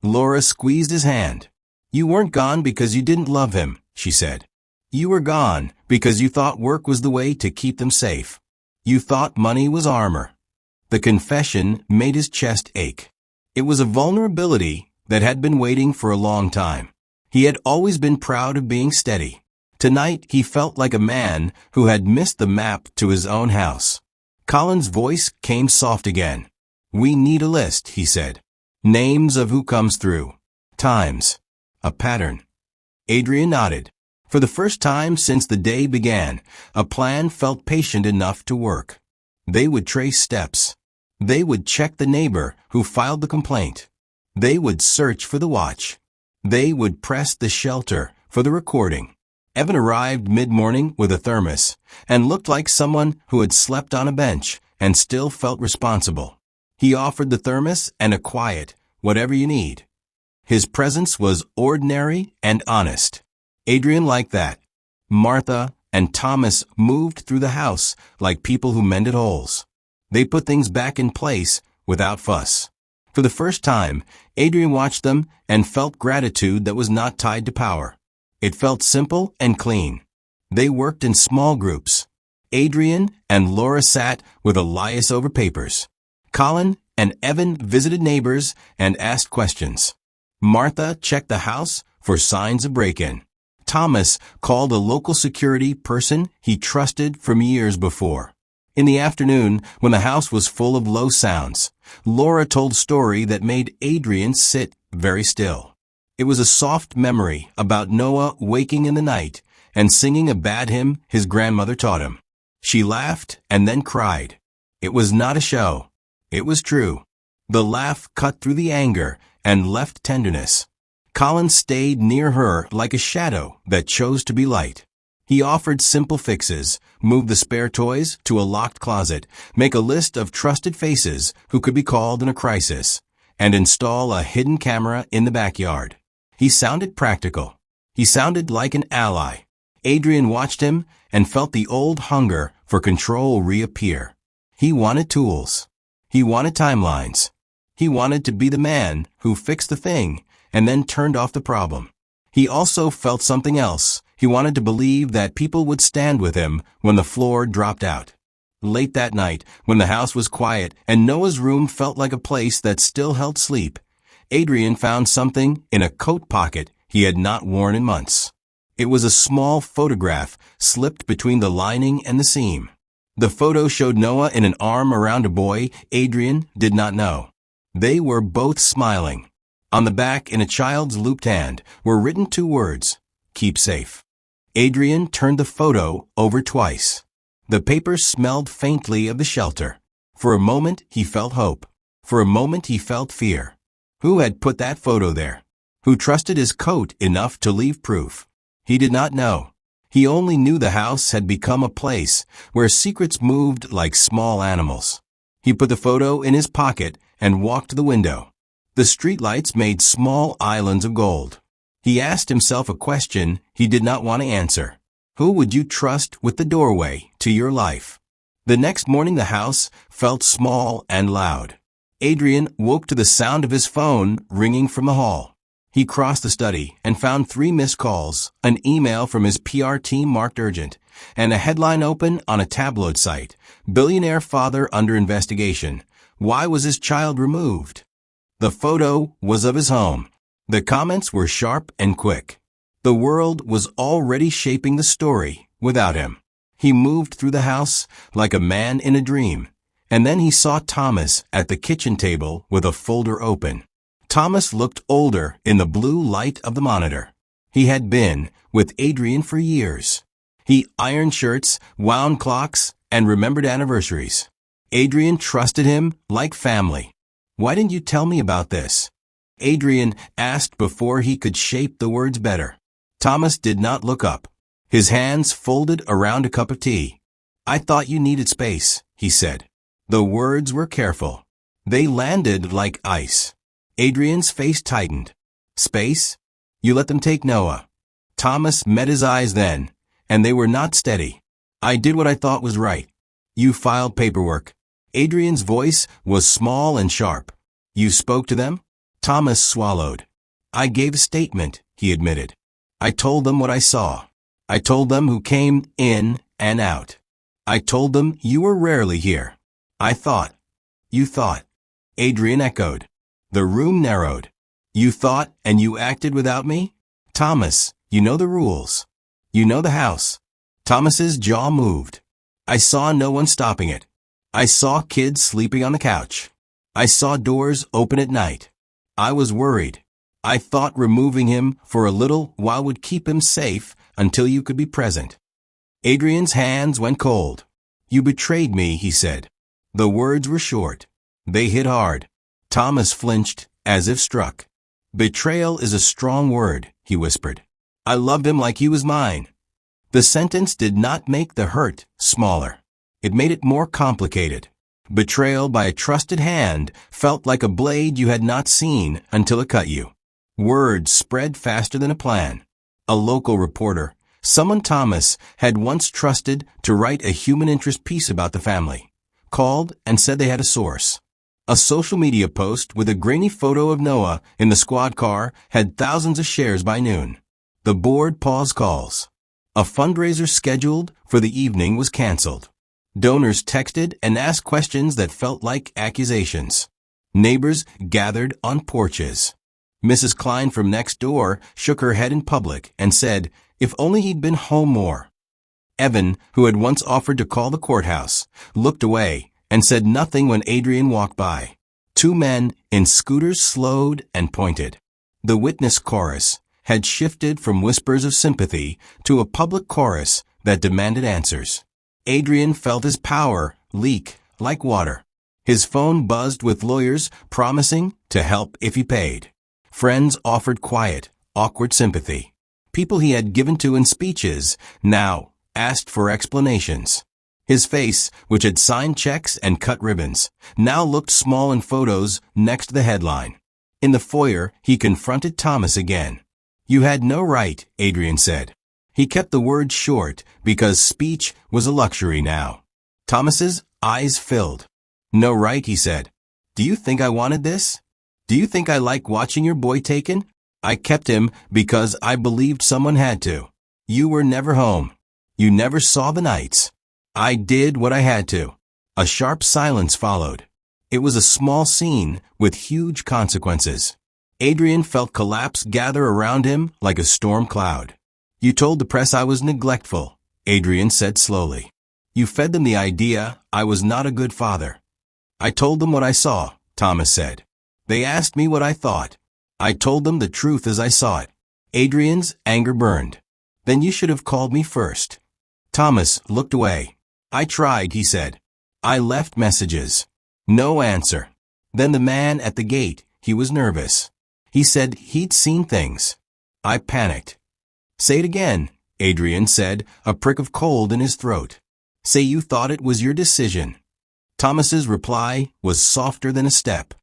Laura squeezed his hand. You weren't gone because you didn't love him, she said. You were gone because you thought work was the way to keep them safe. You thought money was armor. The confession made his chest ache. It was a vulnerability that had been waiting for a long time. He had always been proud of being steady. Tonight he felt like a man who had missed the map to his own house. Colin's voice came soft again. We need a list, he said. Names of who comes through. Times. A pattern. Adrian nodded. For the first time since the day began, a plan felt patient enough to work. They would trace steps. They would check the neighbor who filed the complaint. They would search for the watch. They would press the shelter for the recording. Evan arrived mid-morning with a thermos and looked like someone who had slept on a bench and still felt responsible. He offered the thermos and a quiet, whatever you need. His presence was ordinary and honest. Adrian liked that. Martha and Thomas moved through the house like people who mended holes. They put things back in place without fuss. For the first time, Adrian watched them and felt gratitude that was not tied to power. It felt simple and clean. They worked in small groups. Adrian and Laura sat with Elias over papers. Colin and Evan visited neighbors and asked questions. Martha checked the house for signs of break-in. Thomas called a local security person he trusted from years before. In the afternoon, when the house was full of low sounds, Laura told a story that made Adrian sit very still. It was a soft memory about Noah waking in the night and singing a bad hymn his grandmother taught him. She laughed and then cried. It was not a show. It was true. The laugh cut through the anger and left tenderness. Colin stayed near her like a shadow that chose to be light. He offered simple fixes, move the spare toys to a locked closet, make a list of trusted faces who could be called in a crisis, and install a hidden camera in the backyard. He sounded practical. He sounded like an ally. Adrian watched him and felt the old hunger for control reappear. He wanted tools. He wanted timelines. He wanted to be the man who fixed the thing and then turned off the problem. He also felt something else. He wanted to believe that people would stand with him when the floor dropped out. Late that night, when the house was quiet and Noah's room felt like a place that still held sleep, Adrian found something in a coat pocket he had not worn in months. It was a small photograph slipped between the lining and the seam. The photo showed Noah in an arm around a boy Adrian did not know. They were both smiling. On the back, in a child's looped hand, were written 2 words, keep safe. Adrian turned the photo over twice. The paper smelled faintly of the shelter. For a moment, he felt hope. For a moment, he felt fear. Who had put that photo there? Who trusted his coat enough to leave proof? He did not know. He only knew the house had become a place where secrets moved like small animals. He put the photo in his pocket and walked to the window. The streetlights made small islands of gold. He asked himself a question he did not want to answer. Who would you trust with the doorway to your life? The next morning the house felt small and loud. Adrian woke to the sound of his phone ringing from the hall. He crossed the study and found 3 missed calls, an email from his PR team marked urgent, and a headline open on a tabloid site. Billionaire father under investigation. Why was his child removed? The photo was of his home. The comments were sharp and quick. The world was already shaping the story without him. He moved through the house like a man in a dream, and then he saw Thomas at the kitchen table with a folder open. Thomas looked older in the blue light of the monitor. He had been with Adrian for years. He ironed shirts, wound clocks, and remembered anniversaries. Adrian trusted him like family. Why didn't you tell me about this? Adrian asked before he could shape the words better. Thomas did not look up. His hands folded around a cup of tea. I thought you needed space, he said. The words were careful. They landed like ice. Adrian's face tightened. Space? You let them take Noah. Thomas met his eyes then, and they were not steady. I did what I thought was right. You filed paperwork. Adrian's voice was small and sharp. You spoke to them? Thomas swallowed. I gave a statement, he admitted. I told them what I saw. I told them who came in and out. I told them you were rarely here. I thought. You thought. Adrian echoed. The room narrowed. You thought and you acted without me? Thomas, you know the rules. You know the house. Thomas's jaw moved. I saw no one stopping it. I saw kids sleeping on the couch. I saw doors open at night. I was worried. I thought removing him for a little while would keep him safe until you could be present. Adrian's hands went cold. You betrayed me, he said. The words were short. They hit hard. Thomas flinched, as if struck. Betrayal is a strong word, he whispered. I loved him like he was mine. The sentence did not make the hurt smaller. It made it more complicated. Betrayal by a trusted hand felt like a blade you had not seen until it cut you. Words spread faster than a plan. A local reporter, someone Thomas had once trusted to write a human interest piece about the family, called and said they had a source. A social media post with a grainy photo of Noah in the squad car had thousands of shares by noon. The board paused calls. A fundraiser scheduled for the evening was canceled. Donors texted and asked questions that felt like accusations. Neighbors gathered on porches. Mrs. Klein from next door shook her head in public and said, if only he'd been home more. Evan, who had once offered to call the courthouse, looked away and said nothing when Adrian walked by. Two men in scooters slowed and pointed. The witness chorus had shifted from whispers of sympathy to a public chorus that demanded answers. Adrian felt his power leak like water. His phone buzzed with lawyers promising to help if he paid. Friends offered quiet, awkward sympathy. People he had given to in speeches now asked for explanations. His face, which had signed checks and cut ribbons, now looked small in photos next to the headline. In the foyer, he confronted Thomas again. You had no right, Adrian said. He kept the words short because speech was a luxury now. Thomas's eyes filled. No right, he said. Do you think I wanted this? Do you think I like watching your boy taken? I kept him because I believed someone had to. You were never home. You never saw the nights. I did what I had to. A sharp silence followed. It was a small scene with huge consequences. Adrian felt collapse gather around him like a storm cloud. You told the press I was neglectful, Adrian said slowly. You fed them the idea I was not a good father. I told them what I saw, Thomas said. They asked me what I thought. I told them the truth as I saw it. Adrian's anger burned. Then you should have called me first. Thomas looked away. I tried, he said. I left messages. No answer. Then the man at the gate, he was nervous. He said he'd seen things. I panicked. Say it again, Adrian said, a prick of cold in his throat. Say you thought it was your decision. Thomas's reply was softer than a step.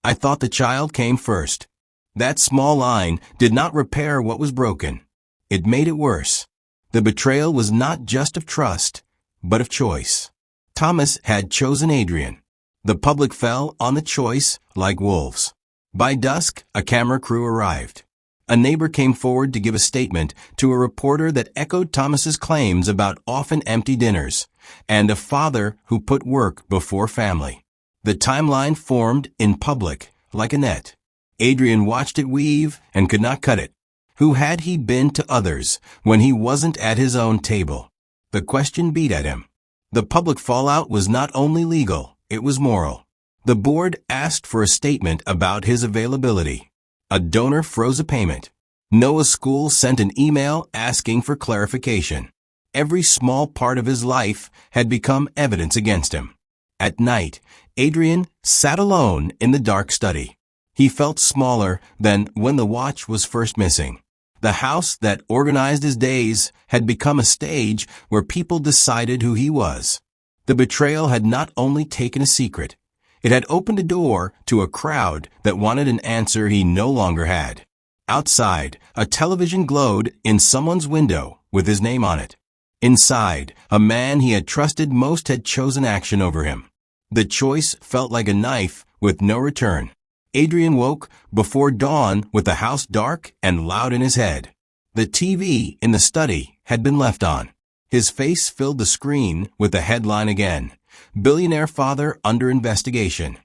I thought the child came first. That small line did not repair what was broken. It made it worse. The betrayal was not just of trust, but of choice. Thomas had chosen Adrian. The public fell on the choice like wolves. By dusk, a camera crew arrived. A neighbor came forward to give a statement to a reporter that echoed Thomas's claims about often empty dinners and a father who put work before family. The timeline formed in public like a net. Adrian watched it weave and could not cut it. Who had he been to others when he wasn't at his own table? The question beat at him. The public fallout was not only legal, it was moral. The board asked for a statement about his availability. A donor froze a payment. Noah's school sent an email asking for clarification. Every small part of his life had become evidence against him. At night, Adrian sat alone in the dark study. He felt smaller than when the watch was first missing. The house that organized his days had become a stage where people decided who he was. The betrayal had not only taken a secret, it had opened a door to a crowd that wanted an answer he no longer had. Outside, a television glowed in someone's window with his name on it. Inside, a man he had trusted most had chosen action over him. The choice felt like a knife with no return. Adrian woke before dawn with the house dark and loud in his head. The TV in the study had been left on. His face filled the screen with the headline again, "Billionaire Father Under Investigation."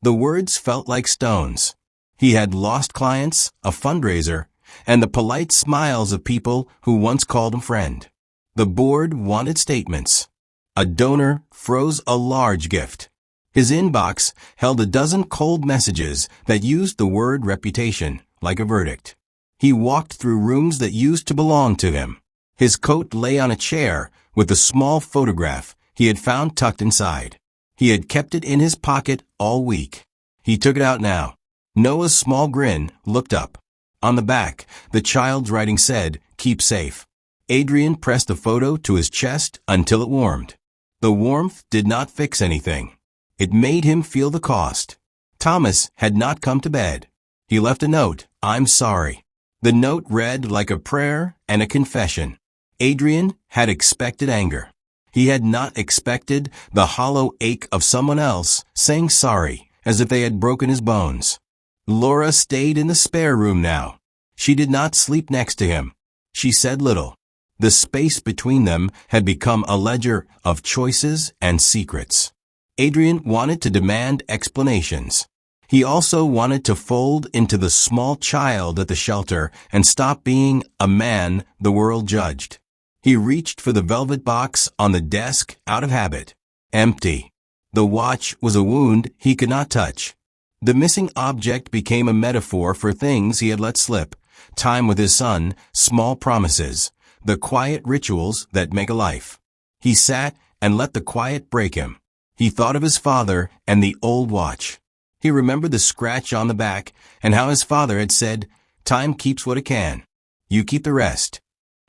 The words felt like stones. He had lost clients, a fundraiser, and the polite smiles of people who once called him friend. The board wanted statements. A donor froze a large gift. His inbox held a dozen cold messages that used the word reputation like a verdict. He walked through rooms that used to belong to him. His coat lay on a chair with a small photograph he had found tucked inside. He had kept it in his pocket all week. He took it out now. Noah's small grin looked up. On the back, the child's writing said, "Keep safe." Adrian pressed the photo to his chest until it warmed. The warmth did not fix anything. It made him feel the cost. Thomas had not come to bed. He left a note, "I'm sorry." The note read like a prayer and a confession. Adrian had expected anger. He had not expected the hollow ache of someone else saying sorry, as if they had broken his bones. Laura stayed in the spare room now. She did not sleep next to him. She said little. The space between them had become a ledger of choices and secrets. Adrian wanted to demand explanations. He also wanted to fold into the small child at the shelter and stop being a man the world judged. He reached for the velvet box on the desk out of habit. Empty. The watch was a wound he could not touch. The missing object became a metaphor for things he had let slip. Time with his son, small promises, the quiet rituals that make a life. He sat and let the quiet break him. He thought of his father and the old watch. He remembered the scratch on the back and how his father had said, "Time keeps what it can. You keep the rest."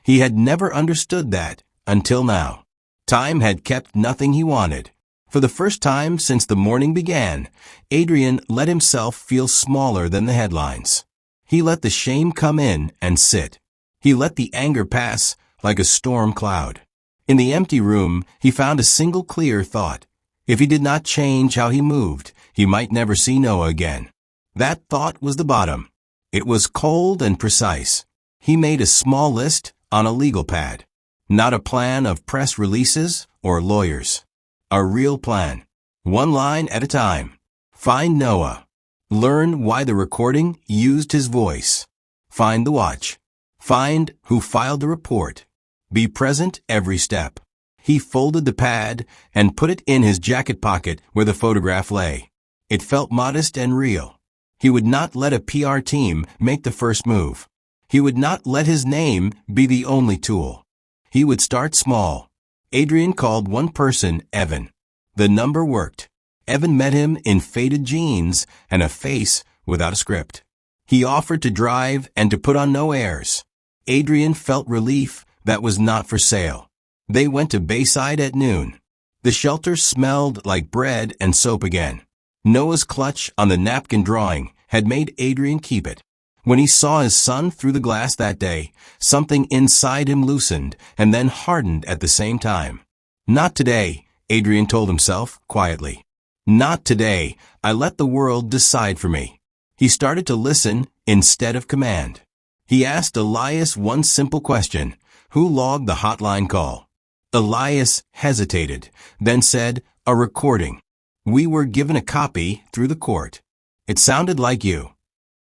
He had never understood that until now. Time had kept nothing he wanted. For the first time since the morning began, Adrian let himself feel smaller than the headlines. He let the shame come in and sit. He let the anger pass like a storm cloud. In the empty room, he found a single clear thought. If he did not change how he moved, he might never see Noah again. That thought was the bottom. It was cold and precise. He made a small list on a legal pad. Not a plan of press releases or lawyers. A real plan. One line at a time. Find Noah. Learn why the recording used his voice. Find the watch. Find who filed the report. Be present every step. He folded the pad and put it in his jacket pocket where the photograph lay. It felt modest and real. He would not let a PR team make the first move. He would not let his name be the only tool. He would start small. Adrian called one person Evan. The number worked. Evan met him in faded jeans and a face without a script. He offered to drive and to put on no airs. Adrian felt relief that was not for sale. They went to Bayside at noon. The shelter smelled like bread and soap again. Noah's clutch on the napkin drawing had made Adrian keep it. When he saw his son through the glass that day, something inside him loosened and then hardened at the same time. Not today, Adrian told himself quietly. Not today. I let the world decide for me. He started to listen instead of command. He asked Elias one simple question. Who logged the hotline call? Elias hesitated, then said, "A recording. We were given a copy through the court. It sounded like you."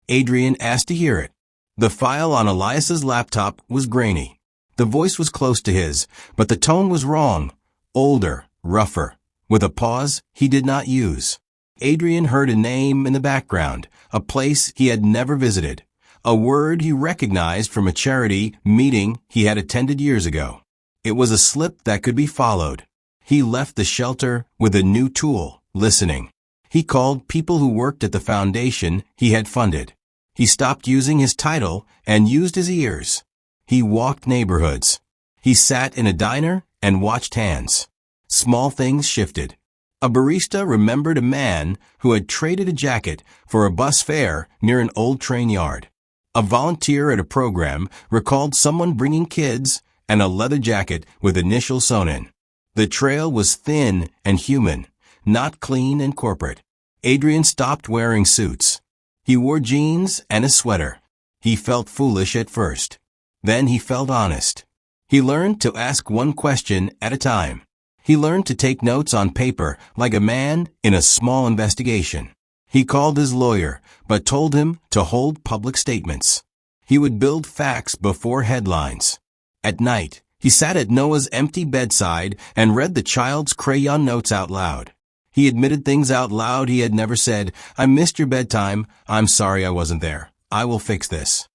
Adrian asked to hear it. The file on Elias's laptop was grainy. The voice was close to his, but the tone was wrong, older, rougher, with a pause he did not use. Adrian heard a name in the background, a place he had never visited, a word he recognized from a charity meeting he had attended years ago. It was a slip that could be followed. He left the shelter with a new tool, listening. He called people who worked at the foundation he had funded. He stopped using his title and used his ears. He walked neighborhoods. He sat in a diner and watched hands. Small things shifted. A barista remembered a man who had traded a jacket for a bus fare near an old train yard. A volunteer at a program recalled someone bringing kids and a leather jacket with initials sewn in. The trail was thin and human, not clean and corporate. Adrian stopped wearing suits. He wore jeans and a sweater. He felt foolish at first. Then he felt honest. He learned to ask one question at a time. He learned to take notes on paper like a man in a small investigation. He called his lawyer, but told him to hold public statements. He would build facts before headlines. At night, he sat at Noah's empty bedside and read the child's crayon notes out loud. He admitted things out loud he had never said. I missed your bedtime. I'm sorry I wasn't there. I will fix this.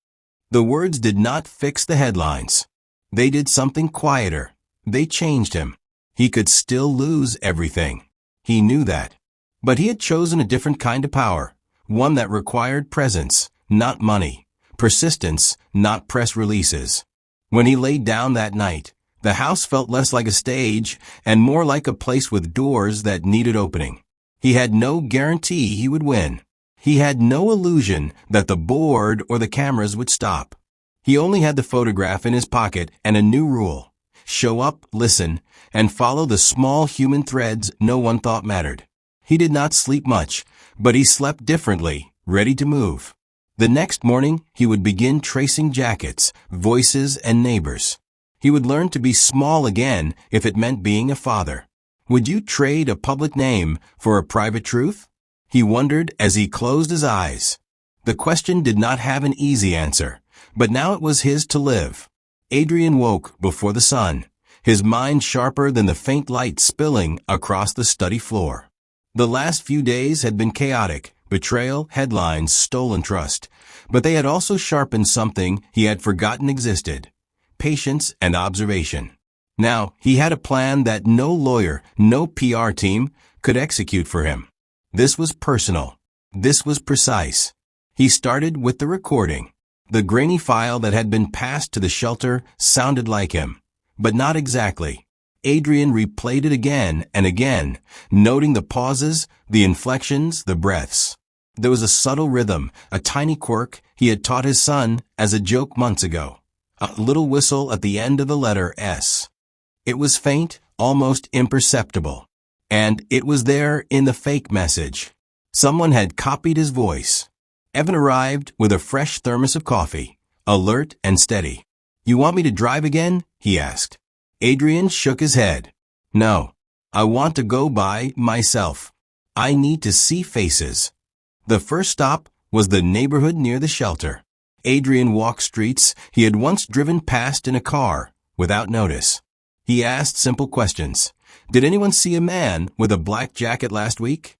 The words did not fix the headlines. They did something quieter. They changed him. He could still lose everything. He knew that. But he had chosen a different kind of power, one that required presence, not money, persistence, not press releases. When he laid down that night, the house felt less like a stage and more like a place with doors that needed opening. He had no guarantee he would win. He had no illusion that the board or the cameras would stop. He only had the photograph in his pocket and a new rule: show up, listen, and follow the small human threads no one thought mattered. He did not sleep much, but he slept differently, ready to move. The next morning, he would begin tracing jackets, voices, and neighbors. He would learn to be small again if it meant being a father. Would you trade a public name for a private truth? He wondered as he closed his eyes. The question did not have an easy answer, but now it was his to live. Adrian woke before the sun, his mind sharper than the faint light spilling across the study floor. The last few days had been chaotic: betrayal, headlines, stolen trust. But they had also sharpened something he had forgotten existed: patience and observation. Now, he had a plan that no lawyer, no PR team could execute for him. This was personal. This was precise. He started with the recording. The grainy file that had been passed to the shelter sounded like him, but not exactly. Adrian replayed it again and again, noting the pauses, the inflections, the breaths. There was a subtle rhythm, a tiny quirk he had taught his son as a joke months ago. A little whistle at the end of the letter S. It was faint, almost imperceptible. And it was there in the fake message. Someone had copied his voice. Evan arrived with a fresh thermos of coffee, alert and steady. You want me to drive again? He asked. Adrian shook his head. No, I want to go by myself. I need to see faces. The first stop was the neighborhood near the shelter. Adrian walked streets he had once driven past in a car, without notice. He asked simple questions. Did anyone see a man with a black jacket last week?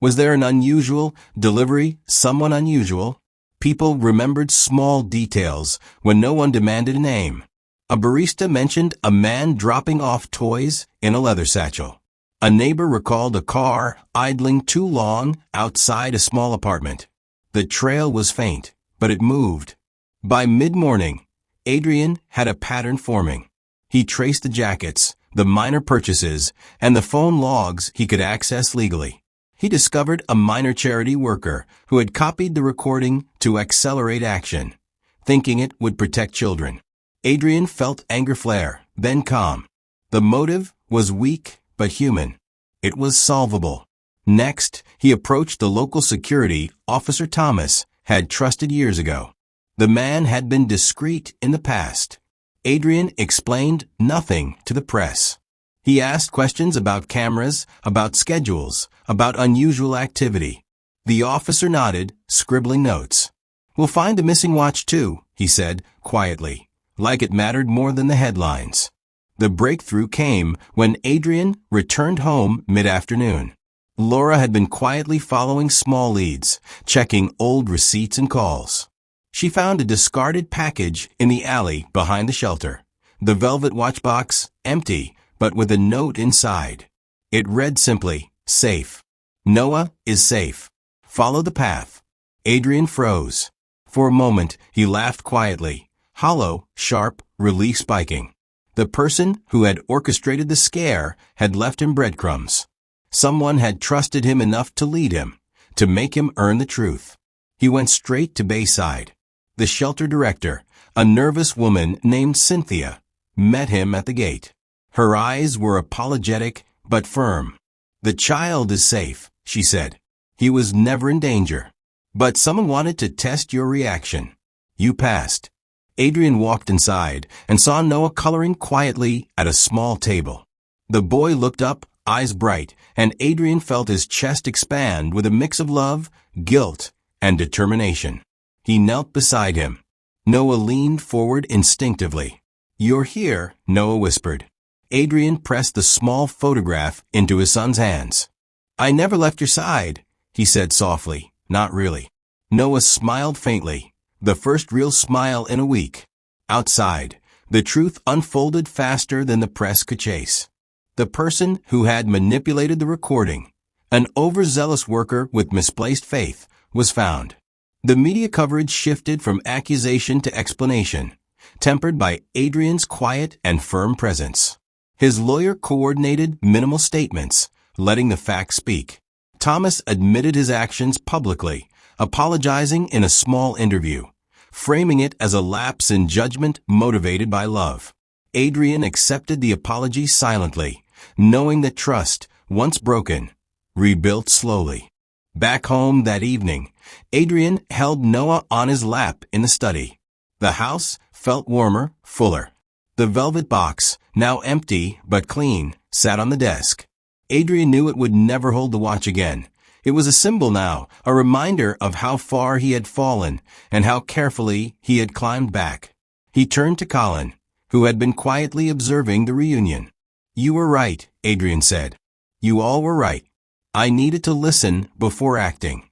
Was there an unusual delivery, someone unusual? People remembered small details when no one demanded a name. A barista mentioned a man dropping off toys in a leather satchel. A neighbor recalled a car idling too long outside a small apartment. The trail was faint, but it moved. By mid-morning, Adrian had a pattern forming. He traced the jackets, the minor purchases, and the phone logs he could access legally. He discovered a minor charity worker who had copied the recording to accelerate action, thinking it would protect children. Adrian felt anger flare, then calm. The motive was weak but human. It was solvable. Next, he approached the local security Officer Thomas had trusted years ago. The man had been discreet in the past. Adrian explained nothing to the press. He asked questions about cameras, about schedules, about unusual activity. The officer nodded, scribbling notes. We'll find a missing watch too, he said, quietly, like it mattered more than the headlines. The breakthrough came when Adrian returned home mid-afternoon. Laura had been quietly following small leads, checking old receipts and calls. She found a discarded package in the alley behind the shelter. The velvet watch box, empty, but with a note inside. It read simply, safe. Noah is safe. Follow the path. Adrian froze. For a moment, he laughed quietly, hollow, sharp, relief spiking. The person who had orchestrated the scare had left him breadcrumbs. Someone had trusted him enough to lead him, to make him earn the truth. He went straight to Bayside. The shelter director, a nervous woman named Cynthia, met him at the gate. Her eyes were apologetic but firm. "The child is safe," she said. "He was never in danger. But someone wanted to test your reaction. You passed." Adrian walked inside and saw Noah coloring quietly at a small table. The boy looked up, eyes bright, and Adrian felt his chest expand with a mix of love, guilt, and determination. He knelt beside him. Noah leaned forward instinctively. "You're here," Noah whispered. Adrian pressed the small photograph into his son's hands. "I never left your side," he said softly. "Not really." Noah smiled faintly, the first real smile in a week. Outside, the truth unfolded faster than the press could chase. The person who had manipulated the recording, an overzealous worker with misplaced faith, was found. The media coverage shifted from accusation to explanation, tempered by Adrian's quiet and firm presence. His lawyer coordinated minimal statements, letting the facts speak. Thomas admitted his actions publicly, apologizing in a small interview, framing it as a lapse in judgment motivated by love. Adrian accepted the apology silently, knowing that trust, once broken, rebuilt slowly. Back home that evening, Adrian held Noah on his lap in the study. The house felt warmer, fuller. The velvet box, now empty but clean, sat on the desk. Adrian knew it would never hold the watch again. It was a symbol now, a reminder of how far he had fallen and how carefully he had climbed back. He turned to Colin, who had been quietly observing the reunion. "You were right," Adrian said. "You all were right. I needed to listen before acting."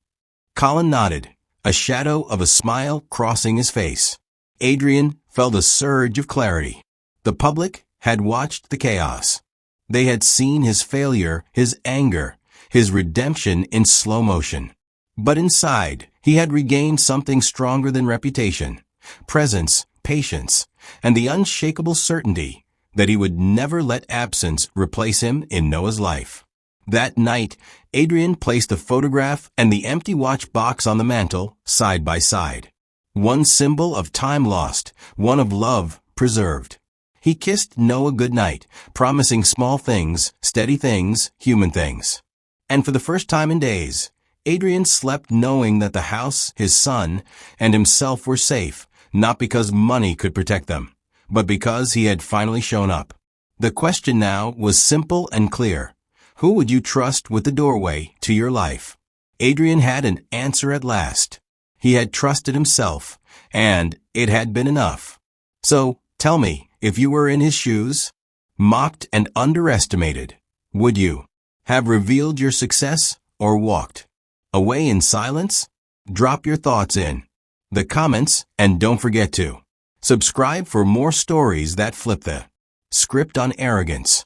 Colin nodded, a shadow of a smile crossing his face. Adrian felt a surge of clarity. The public had watched the chaos. They had seen his failure, his anger, his redemption in slow motion. But inside, he had regained something stronger than reputation, presence, patience, and the unshakable certainty that he would never let absence replace him in Noah's life. That night, Adrian placed the photograph and the empty watch box on the mantel, side by side. One symbol of time lost, one of love preserved. He kissed Noah goodnight, promising small things, steady things, human things. And for the first time in days, Adrian slept knowing that the house, his son, and himself were safe, not because money could protect them, but because he had finally shown up. The question now was simple and clear. Who would you trust with the doorway to your life? Adrian had an answer at last. He had trusted himself, and it had been enough. So, tell me, if you were in his shoes, mocked and underestimated, would you have revealed your success or walked away in silence? Drop your thoughts in the comments and don't forget to subscribe for more stories that flip the script on arrogance.